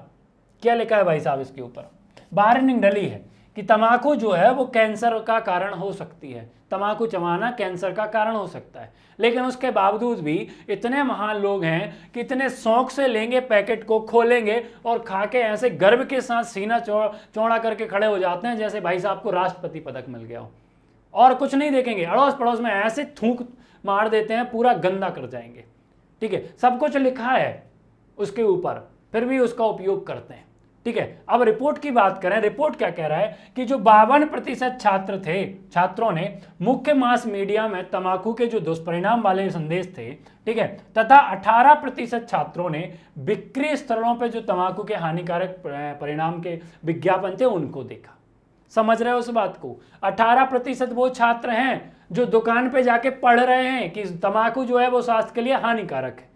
क्या लिखा है भाई साहब इसके ऊपर, बाहर डली है कि तंबाकू जो है वो कैंसर का कारण हो सकती है, तंबाकू चबाना कैंसर का कारण हो सकता है। लेकिन उसके बावजूद भी इतने महान लोग हैं कि इतने शौक से लेंगे, पैकेट को खोलेंगे और खा के ऐसे गर्व के साथ सीना चौड़ा करके खड़े हो जाते हैं जैसे भाई साहब को राष्ट्रपति पदक मिल गया हो, और कुछ नहीं देखेंगे, अड़ोस पड़ोस में ऐसे थूक मार देते हैं, पूरा गंदा कर जाएंगे। ठीक है, सब कुछ लिखा है उसके ऊपर, फिर भी उसका उपयोग करते हैं। ठीक है, अब रिपोर्ट की बात करें, रिपोर्ट क्या कह रहा है कि जो 52% छात्रों ने मुख्य मास मीडिया में तंबाकू के जो दुष्परिणाम वाले संदेश थे, ठीक है, तथा 18% छात्रों ने बिक्री स्थलों पर जो तंबाकू के हानिकारक परिणाम के विज्ञापन थे उनको देखा। समझ रहे हो उस बात को? 18% वो छात्र हैं जो दुकान पे जाके पढ़ रहे हैं कि तंबाकू जो है वो स्वास्थ्य के लिए हानिकारक है,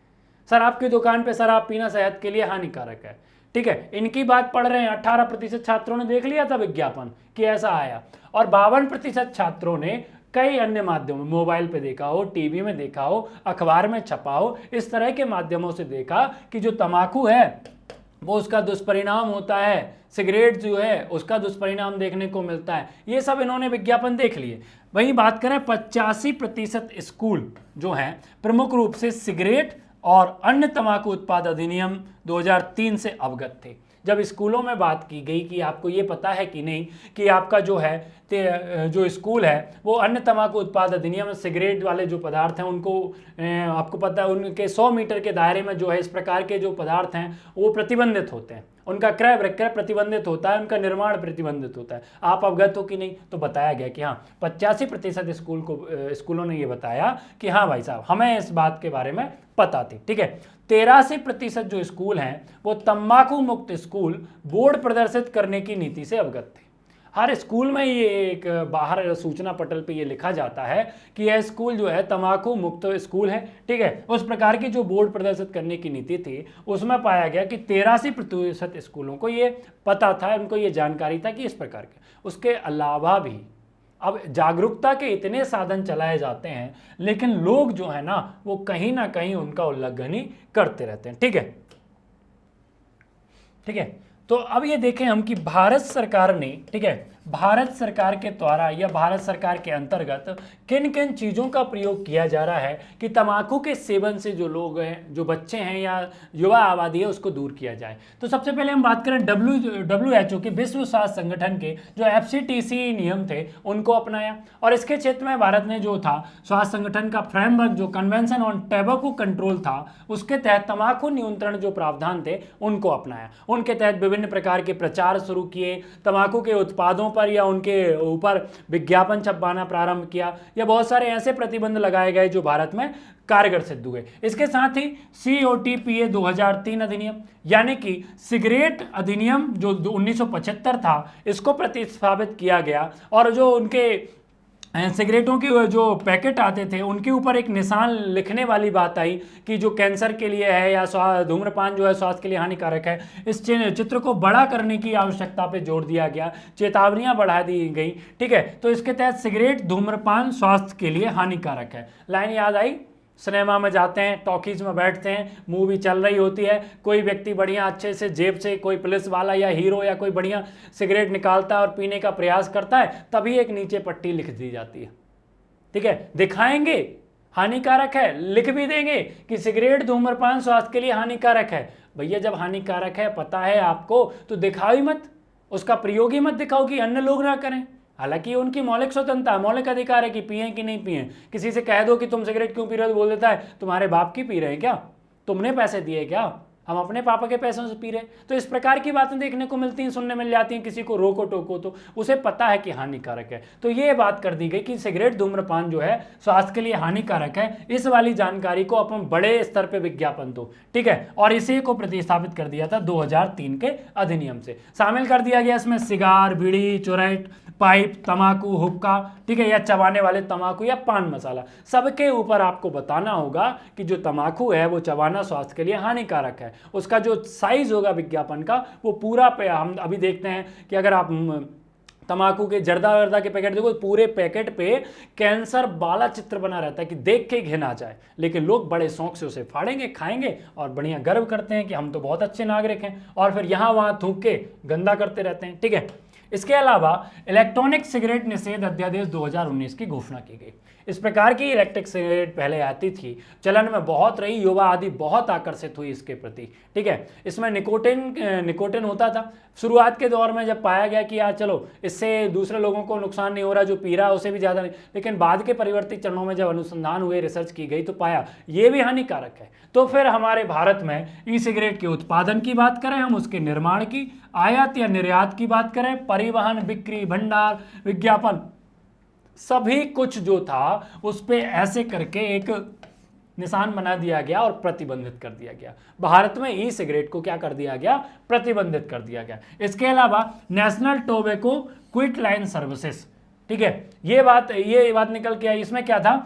शराब की दुकान पे शराब पीना सेहत के लिए हानिकारक है। ठीक है, इनकी बात पढ़ रहे हैं। 18% छात्रों ने देख लिया था विज्ञापन कि ऐसा आया, और 52% छात्रों ने कई अन्य माध्यमों, मोबाइल पे देखा हो, टीवी में देखा हो, अखबार में छपा हो, इस तरह के माध्यमों से देखा कि जो तंबाकू है वो उसका दुष्परिणाम होता है, सिगरेट जो है उसका दुष्परिणाम देखने को मिलता है। ये सब इन्होंने विज्ञापन देख लिए। वहीं बात करें 85% स्कूल जो हैं प्रमुख रूप से सिगरेट और अन्य तंबाकू उत्पाद अधिनियम 2003 से अवगत थे। जब स्कूलों में बात की गई कि आपको ये पता है कि नहीं कि आपका जो है जो स्कूल है वो अन्य तंबाकू उत्पाद अधिनियम, सिगरेट वाले जो पदार्थ हैं उनको आपको पता है उनके 100 मीटर के दायरे में जो है इस प्रकार के जो पदार्थ हैं वो प्रतिबंधित होते हैं, उनका क्रय विक्रय प्रतिबंधित होता है, उनका निर्माण प्रतिबंधित होता है। आप अवगत हो कि नहीं? तो बताया गया कि हाँ 85% स्कूलों ने ये बताया कि हाँ भाई साहब हमें इस बात के बारे में पता थी। ठीक है, 83% जो स्कूल हैं वो तंबाकू मुक्त स्कूल बोर्ड प्रदर्शित करने की नीति से अवगत थे। हर स्कूल में ये एक बाहर सूचना पटल पे ये लिखा जाता है कि यह स्कूल जो है तंबाकू मुक्त स्कूल है। ठीक है, उस प्रकार की जो बोर्ड प्रदर्शित करने की नीति थी उसमें पाया गया कि 83% स्कूलों को ये पता था, उनको ये जानकारी था कि इस प्रकार के। उसके अलावा भी अब जागरूकता के इतने साधन चलाए जाते हैं लेकिन लोग जो है ना वो कहीं ना कहीं उनका उल्लंघन ही करते रहते हैं। ठीक है, ठीक है, तो अब ये देखें हम कि भारत सरकार ने, ठीक है, भारत सरकार के द्वारा या भारत सरकार के अंतर्गत किन किन चीज़ों का प्रयोग किया जा रहा है कि तंबाकू के सेवन से जो लोग हैं, जो बच्चे हैं या युवा आबादी है उसको दूर किया जाए। तो सबसे पहले हम बात करें WHO के, विश्व स्वास्थ्य संगठन के जो FCTC नियम थे उनको अपनाया, और इसके क्षेत्र में भारत ने जो था स्वास्थ्य संगठन का फ्रेमवर्क जो कन्वेंशन ऑन टैबेको कंट्रोल था उसके तहत तंबाकू नियंत्रण जो प्रावधान थे उनको अपनाया। उनके तहत विभिन्न प्रकार के प्रचार शुरू किए, तंबाकू के उत्पादों पर या उनके ऊपर विज्ञापन छपवाना प्रारंभ किया, या बहुत सारे ऐसे प्रतिबंध लगाए गए जो भारत में कारगर सिद्ध हुए। इसके साथ ही COTPA 2003 अधिनियम यानी कि सिगरेट अधिनियम जो 1975 था इसको प्रतिस्थापित किया गया, और जो उनके सिगरेटों के जो पैकेट आते थे उनके ऊपर एक निशान लिखने वाली बात आई कि जो कैंसर के लिए है या धूम्रपान जो है स्वास्थ्य के लिए हानिकारक है। इस चित्र को बड़ा करने की आवश्यकता पे जोर दिया गया, चेतावनियां बढ़ा दी गई। ठीक है, तो इसके तहत सिगरेट धूम्रपान स्वास्थ्य के लिए हानिकारक है। लाइन याद आई? सिनेमा में जाते हैं, टॉकीज में बैठते हैं, मूवी चल रही होती है, कोई व्यक्ति बढ़िया अच्छे से जेब से कोई पुलिस वाला या हीरो या कोई बढ़िया सिगरेट निकालता है और पीने का प्रयास करता है, तभी एक नीचे पट्टी लिख दी जाती है। ठीक है, दिखाएंगे हानिकारक है, लिख भी देंगे कि सिगरेट धूम्रपान स्वास्थ्य के लिए हानिकारक है। भैया जब हानिकारक है पता है आपको तो दिखाओ ही मत, उसका प्रयोग ही मत दिखाओ कि अन्य लोग ना करें। हालांकि उनकी मौलिक स्वतंत्रता, मौलिक अधिकार है कि पिए कि नहीं पिए। किसी से कह दो कि तुम सिगरेट क्यों पी रहे हो, बोल देता है तुम्हारे बाप की पी रहे हैं क्या, तुमने पैसे दिए क्या, हम अपने पापा के पैसों से पी रहे हैं। तो इस प्रकार की बातें देखने को मिलती हैं, सुनने मिल जाती हैं। किसी को रोको टोको तो उसे पता है कि हानिकारक है। तो ये बात कर दी गई कि सिगरेट धूम्रपान जो है स्वास्थ्य के लिए हानिकारक है। इस वाली जानकारी को अपन बड़े स्तर पे विज्ञापन दो, ठीक है। और इसी को प्रतिस्थापित कर दिया था 2003 के अधिनियम से। शामिल कर दिया गया इसमें सिगार, बीड़ी, चुरैट, पाइप, तंबाकू, हुक्का, ठीक है, या चबाने वाले तंबाकू या पान मसाला। सबके ऊपर आपको बताना होगा कि जो तंबाकू है वो चबाना स्वास्थ्य के लिए हानिकारक है। उसका जो साइज होगा विज्ञापन का वो पूरा पे, हम अभी देखते हैं कि अगर आप तंबाकू के जर्दा के पैकेट देखो, पूरे पैकेट पे कैंसर वाला चित्र बना रहता है कि देख के घिन आ जाए, लेकिन लोग बड़े शौक से उसे फाड़ेंगे, खाएंगे और बढ़िया गर्व करते हैं कि हम तो बहुत अच्छे नागरिक हैं, और फिर यहाँ वहाँ थूक के गंदा करते रहते हैं, ठीक है। इसके अलावा इलेक्ट्रॉनिक सिगरेट निषेध अध्यादेश 2019 की घोषणा की गई। इस प्रकार की इलेक्ट्रिक सिगरेट पहले आती थी, चलन में बहुत रही, युवा आदि बहुत आकर्षित हुई इसके प्रति, ठीक है। इसमें निकोटिन होता था। शुरुआत के दौर में जब पाया गया कि यार चलो इससे दूसरे लोगों को नुकसान नहीं हो रहा, जो पी रहा है उसे भी ज़्यादा नहीं, लेकिन बाद के परिवर्तित चरणों में जब अनुसंधान हुए, रिसर्च की गई तो पाया ये भी हानिकारक है। तो फिर हमारे भारत में ई सिगरेट के उत्पादन की बात करें, हम उसके निर्माण की, आयात या निर्यात की बात करें, परिवहन, बिक्री, भंडार, विज्ञापन, सभी कुछ जो था उस पे ऐसे करके एक निशान बना दिया गया और प्रतिबंधित कर दिया गया। भारत में ई सिगरेट को क्या कर दिया गया? प्रतिबंधित कर दिया गया। इसके अलावा national tobacco quit line services, ठीक है, ये बात निकल के आई। इसमें क्या था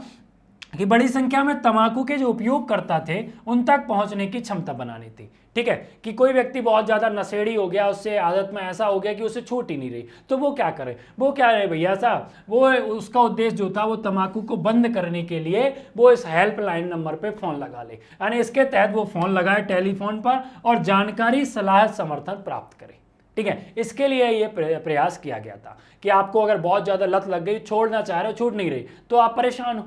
कि बड़ी संख्या में तंबाकू के जो उपयोगकर्ता थे उन तक पहुंचने की क्षमता बनानी थी, ठीक है, कि कोई व्यक्ति बहुत ज़्यादा नशेड़ी हो गया, उससे आदत में ऐसा हो गया कि उसे छूट ही नहीं रही, तो वो क्या करे? वो क्या है भैया साहब, वो उसका उद्देश्य जो था वो तंबाकू को बंद करने के लिए वो इस हेल्पलाइन नंबर पे फ़ोन लगा ले, यानी इसके तहत वो फ़ोन लगाए टेलीफोन पर और जानकारी, सलाह, समर्थन प्राप्त करे, ठीक है। इसके लिए ये प्रयास किया गया था कि आपको अगर बहुत ज़्यादा लत लग गई, छोड़ना चाह रहे हो, छूट नहीं रही, तो आप परेशान हो,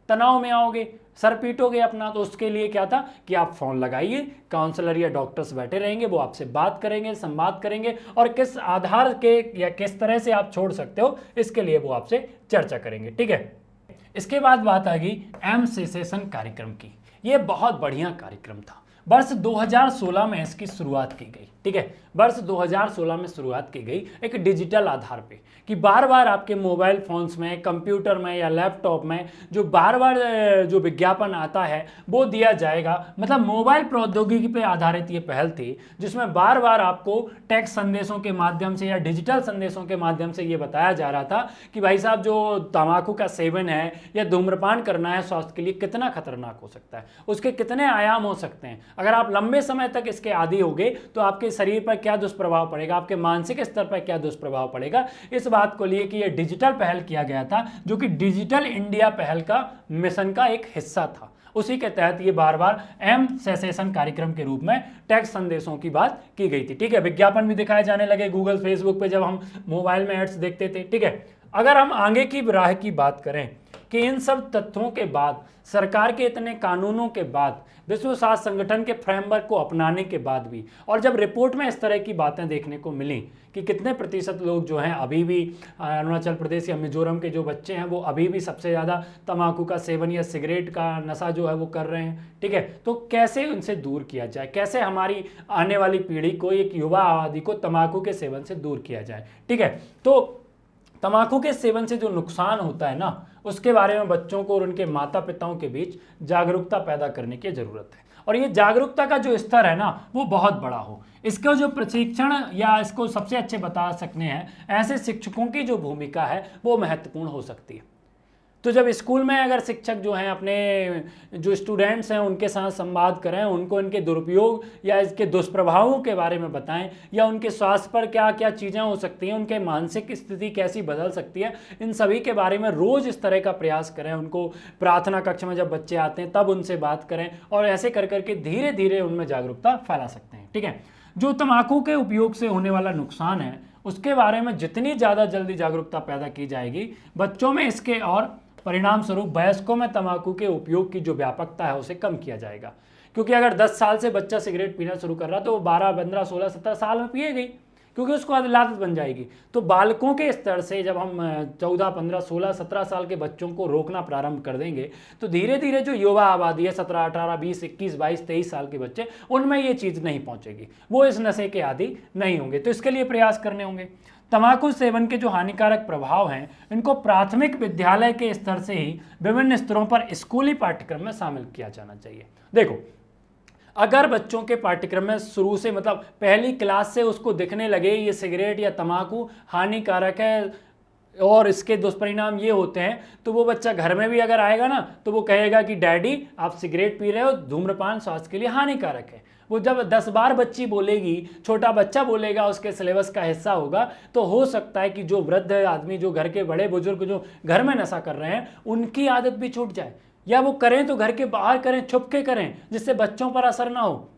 तनाव में आओगे, सर पीटोगे अपना, तो उसके लिए क्या था कि आप फोन लगाइए, काउंसलर या डॉक्टर्स बैठे रहेंगे, वो आपसे बात करेंगे, संवाद करेंगे, और किस आधार के या किस तरह से आप छोड़ सकते हो इसके लिए वो आपसे चर्चा करेंगे, ठीक है। इसके बाद बात आ गई एम सेसेशन कार्यक्रम की। ये बहुत बढ़िया कार्यक्रम था। वर्ष 2016 में इसकी शुरुआत की गई, ठीक है, वर्ष 2016 में शुरुआत की गई एक डिजिटल आधार पे, कि बार बार आपके मोबाइल फोन्स में, कंप्यूटर में या लैपटॉप में जो बार बार जो विज्ञापन आता है वो दिया जाएगा। मतलब मोबाइल प्रौद्योगिकी पे आधारित ये पहल थी, जिसमें बार बार आपको टेक्स्ट संदेशों के माध्यम से या डिजिटल संदेशों के माध्यम से ये बताया जा रहा था कि भाई साहब जो तंबाकू का सेवन है या धूम्रपान करना है स्वास्थ्य के लिए कितना खतरनाक हो सकता है, उसके कितने आयाम हो सकते हैं। अगर आप लंबे समय तक इसके आदी होगे तो आपके शरीर पर क्या दुष्प्रभाव पड़ेगा, आपके मानसिक स्तर पर क्या दुष्प्रभाव पड़ेगा, इस बात को लिए कि यह डिजिटल पहल किया गया था, जो कि डिजिटल इंडिया पहल का मिशन का एक हिस्सा था। उसी के तहत ये बार बार एम सेसेशन कार्यक्रम के रूप में टेक्स्ट संदेशों की बात की गई थी, ठीक है। विज्ञापन भी दिखाए जाने लगे गूगल, फेसबुक पे, जब हम मोबाइल में एड्स देखते थे, ठीक है। अगर हम आगे की राह की बात करें कि इन सब तथ्यों के बाद, सरकार के इतने कानूनों के बाद, विश्व स्वास्थ्य संगठन के फ्रेमवर्क को अपनाने के बाद भी, और जब रिपोर्ट में इस तरह की बातें देखने को मिली कि कितने प्रतिशत लोग जो हैं अभी भी अरुणाचल प्रदेश या मिजोरम के जो बच्चे हैं वो अभी भी सबसे ज़्यादा तंबाकू का सेवन या सिगरेट का नशा जो है वो कर रहे हैं, ठीक है, तो कैसे उनसे दूर किया जाए, कैसे हमारी आने वाली पीढ़ी को, एक युवा आबादी को तंबाकू के सेवन से दूर किया जाए, ठीक है। तो तंबाकू के सेवन से जो नुकसान होता है ना, उसके बारे में बच्चों को और उनके माता पिताओं के बीच जागरूकता पैदा करने की जरूरत है। और ये जागरूकता का जो स्तर है ना वो बहुत बड़ा हो। इसका जो प्रशिक्षण या इसको सबसे अच्छे बता सकते हैं ऐसे शिक्षकों की जो भूमिका है वो महत्वपूर्ण हो सकती है। तो जब स्कूल में अगर शिक्षक जो हैं अपने जो स्टूडेंट्स हैं उनके साथ संवाद करें, उनको इनके दुरुपयोग या इसके दुष्प्रभावों के बारे में बताएं, या उनके स्वास्थ्य पर क्या क्या चीज़ें हो सकती हैं, उनके मानसिक स्थिति कैसी बदल सकती है, इन सभी के बारे में रोज़ इस तरह का प्रयास करें। उनको प्रार्थना कक्ष में जब बच्चे आते हैं तब उनसे बात करें, और ऐसे कर करके धीरे धीरे उनमें जागरूकता फैला सकते हैं, ठीक है। जो तम्बाकू के उपयोग से होने वाला नुकसान है उसके बारे में जितनी ज़्यादा जल्दी जागरूकता पैदा की जाएगी, बच्चों में इसके और परिणाम स्वरूप वयस्कों में तंबाकू के उपयोग की जो व्यापकता है उसे कम किया जाएगा। क्योंकि अगर 10 साल से बच्चा सिगरेट पीना शुरू कर रहा तो वो 12, 15, 16, 17 साल में पिएगा ही, क्योंकि उसको आदत बन जाएगी। तो बालकों के स्तर से जब हम 14, 15, 16, 17 साल के बच्चों को रोकना प्रारंभ कर देंगे तो धीरे धीरे जो युवा आबादी है 17, 18, 20, 21, 22, 23 साल के बच्चे, उनमें ये चीज़ नहीं पहुंचेगी, वो इस नशे के आदी नहीं होंगे। तो इसके लिए प्रयास करने होंगे। तंबाकू सेवन के जो हानिकारक प्रभाव हैं इनको प्राथमिक विद्यालय के स्तर से ही विभिन्न स्तरों पर स्कूली पाठ्यक्रम में शामिल किया जाना चाहिए। देखो, अगर बच्चों के पाठ्यक्रम में शुरू से मतलब पहली क्लास से उसको दिखने लगे ये सिगरेट या तंबाकू हानिकारक है और इसके दुष्परिणाम ये होते हैं, तो वो बच्चा घर में भी अगर आएगा ना तो वो कहेगा कि डैडी आप सिगरेट पी रहे हो, धूम्रपान स्वास्थ्य के लिए हानिकारक है। वो जब 10 बार बच्ची बोलेगी, छोटा बच्चा बोलेगा, उसके सिलेबस का हिस्सा होगा, तो हो सकता है कि जो वृद्ध आदमी, जो घर के बड़े बुजुर्ग जो घर में नशा कर रहे हैं, उनकी आदत भी छूट जाए, या वो करें तो घर के बाहर करें, छुप के करें, जिससे बच्चों पर असर ना हो।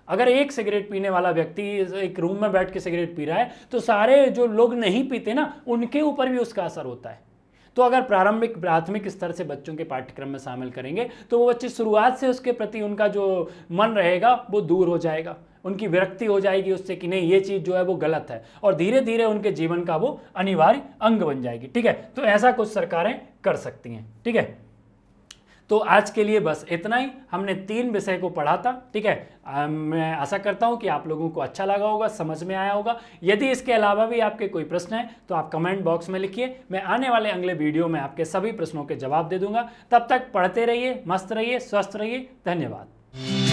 अगर एक सिगरेट पीने वाला व्यक्ति एक रूम में बैठ के सिगरेट पी रहा है तो सारे जो लोग नहीं पीते ना, उनके ऊपर भी उसका असर होता है। तो अगर प्राथमिक स्तर से बच्चों के पाठ्यक्रम में शामिल करेंगे तो वो बच्चे शुरुआत से उसके प्रति उनका जो मन रहेगा वो दूर हो जाएगा, उनकी विरक्ति हो जाएगी उससे कि नहीं ये चीज़ जो है वो गलत है, और धीरे धीरे उनके जीवन का वो अनिवार्य अंग बन जाएगी। ठीक है, तो ऐसा कुछ सरकारें कर सकती हैं। ठीक है, तो आज के लिए बस इतना ही। हमने 3 विषय को पढ़ा था। ठीक है, मैं आशा करता हूं कि आप लोगों को अच्छा लगा होगा, समझ में आया होगा। यदि इसके अलावा भी आपके कोई प्रश्न है तो आप कमेंट बॉक्स में लिखिए, मैं आने वाले अगले वीडियो में आपके सभी प्रश्नों के जवाब दे दूंगा। तब तक पढ़ते रहिए, मस्त रहिए, स्वस्थ रहिए। धन्यवाद।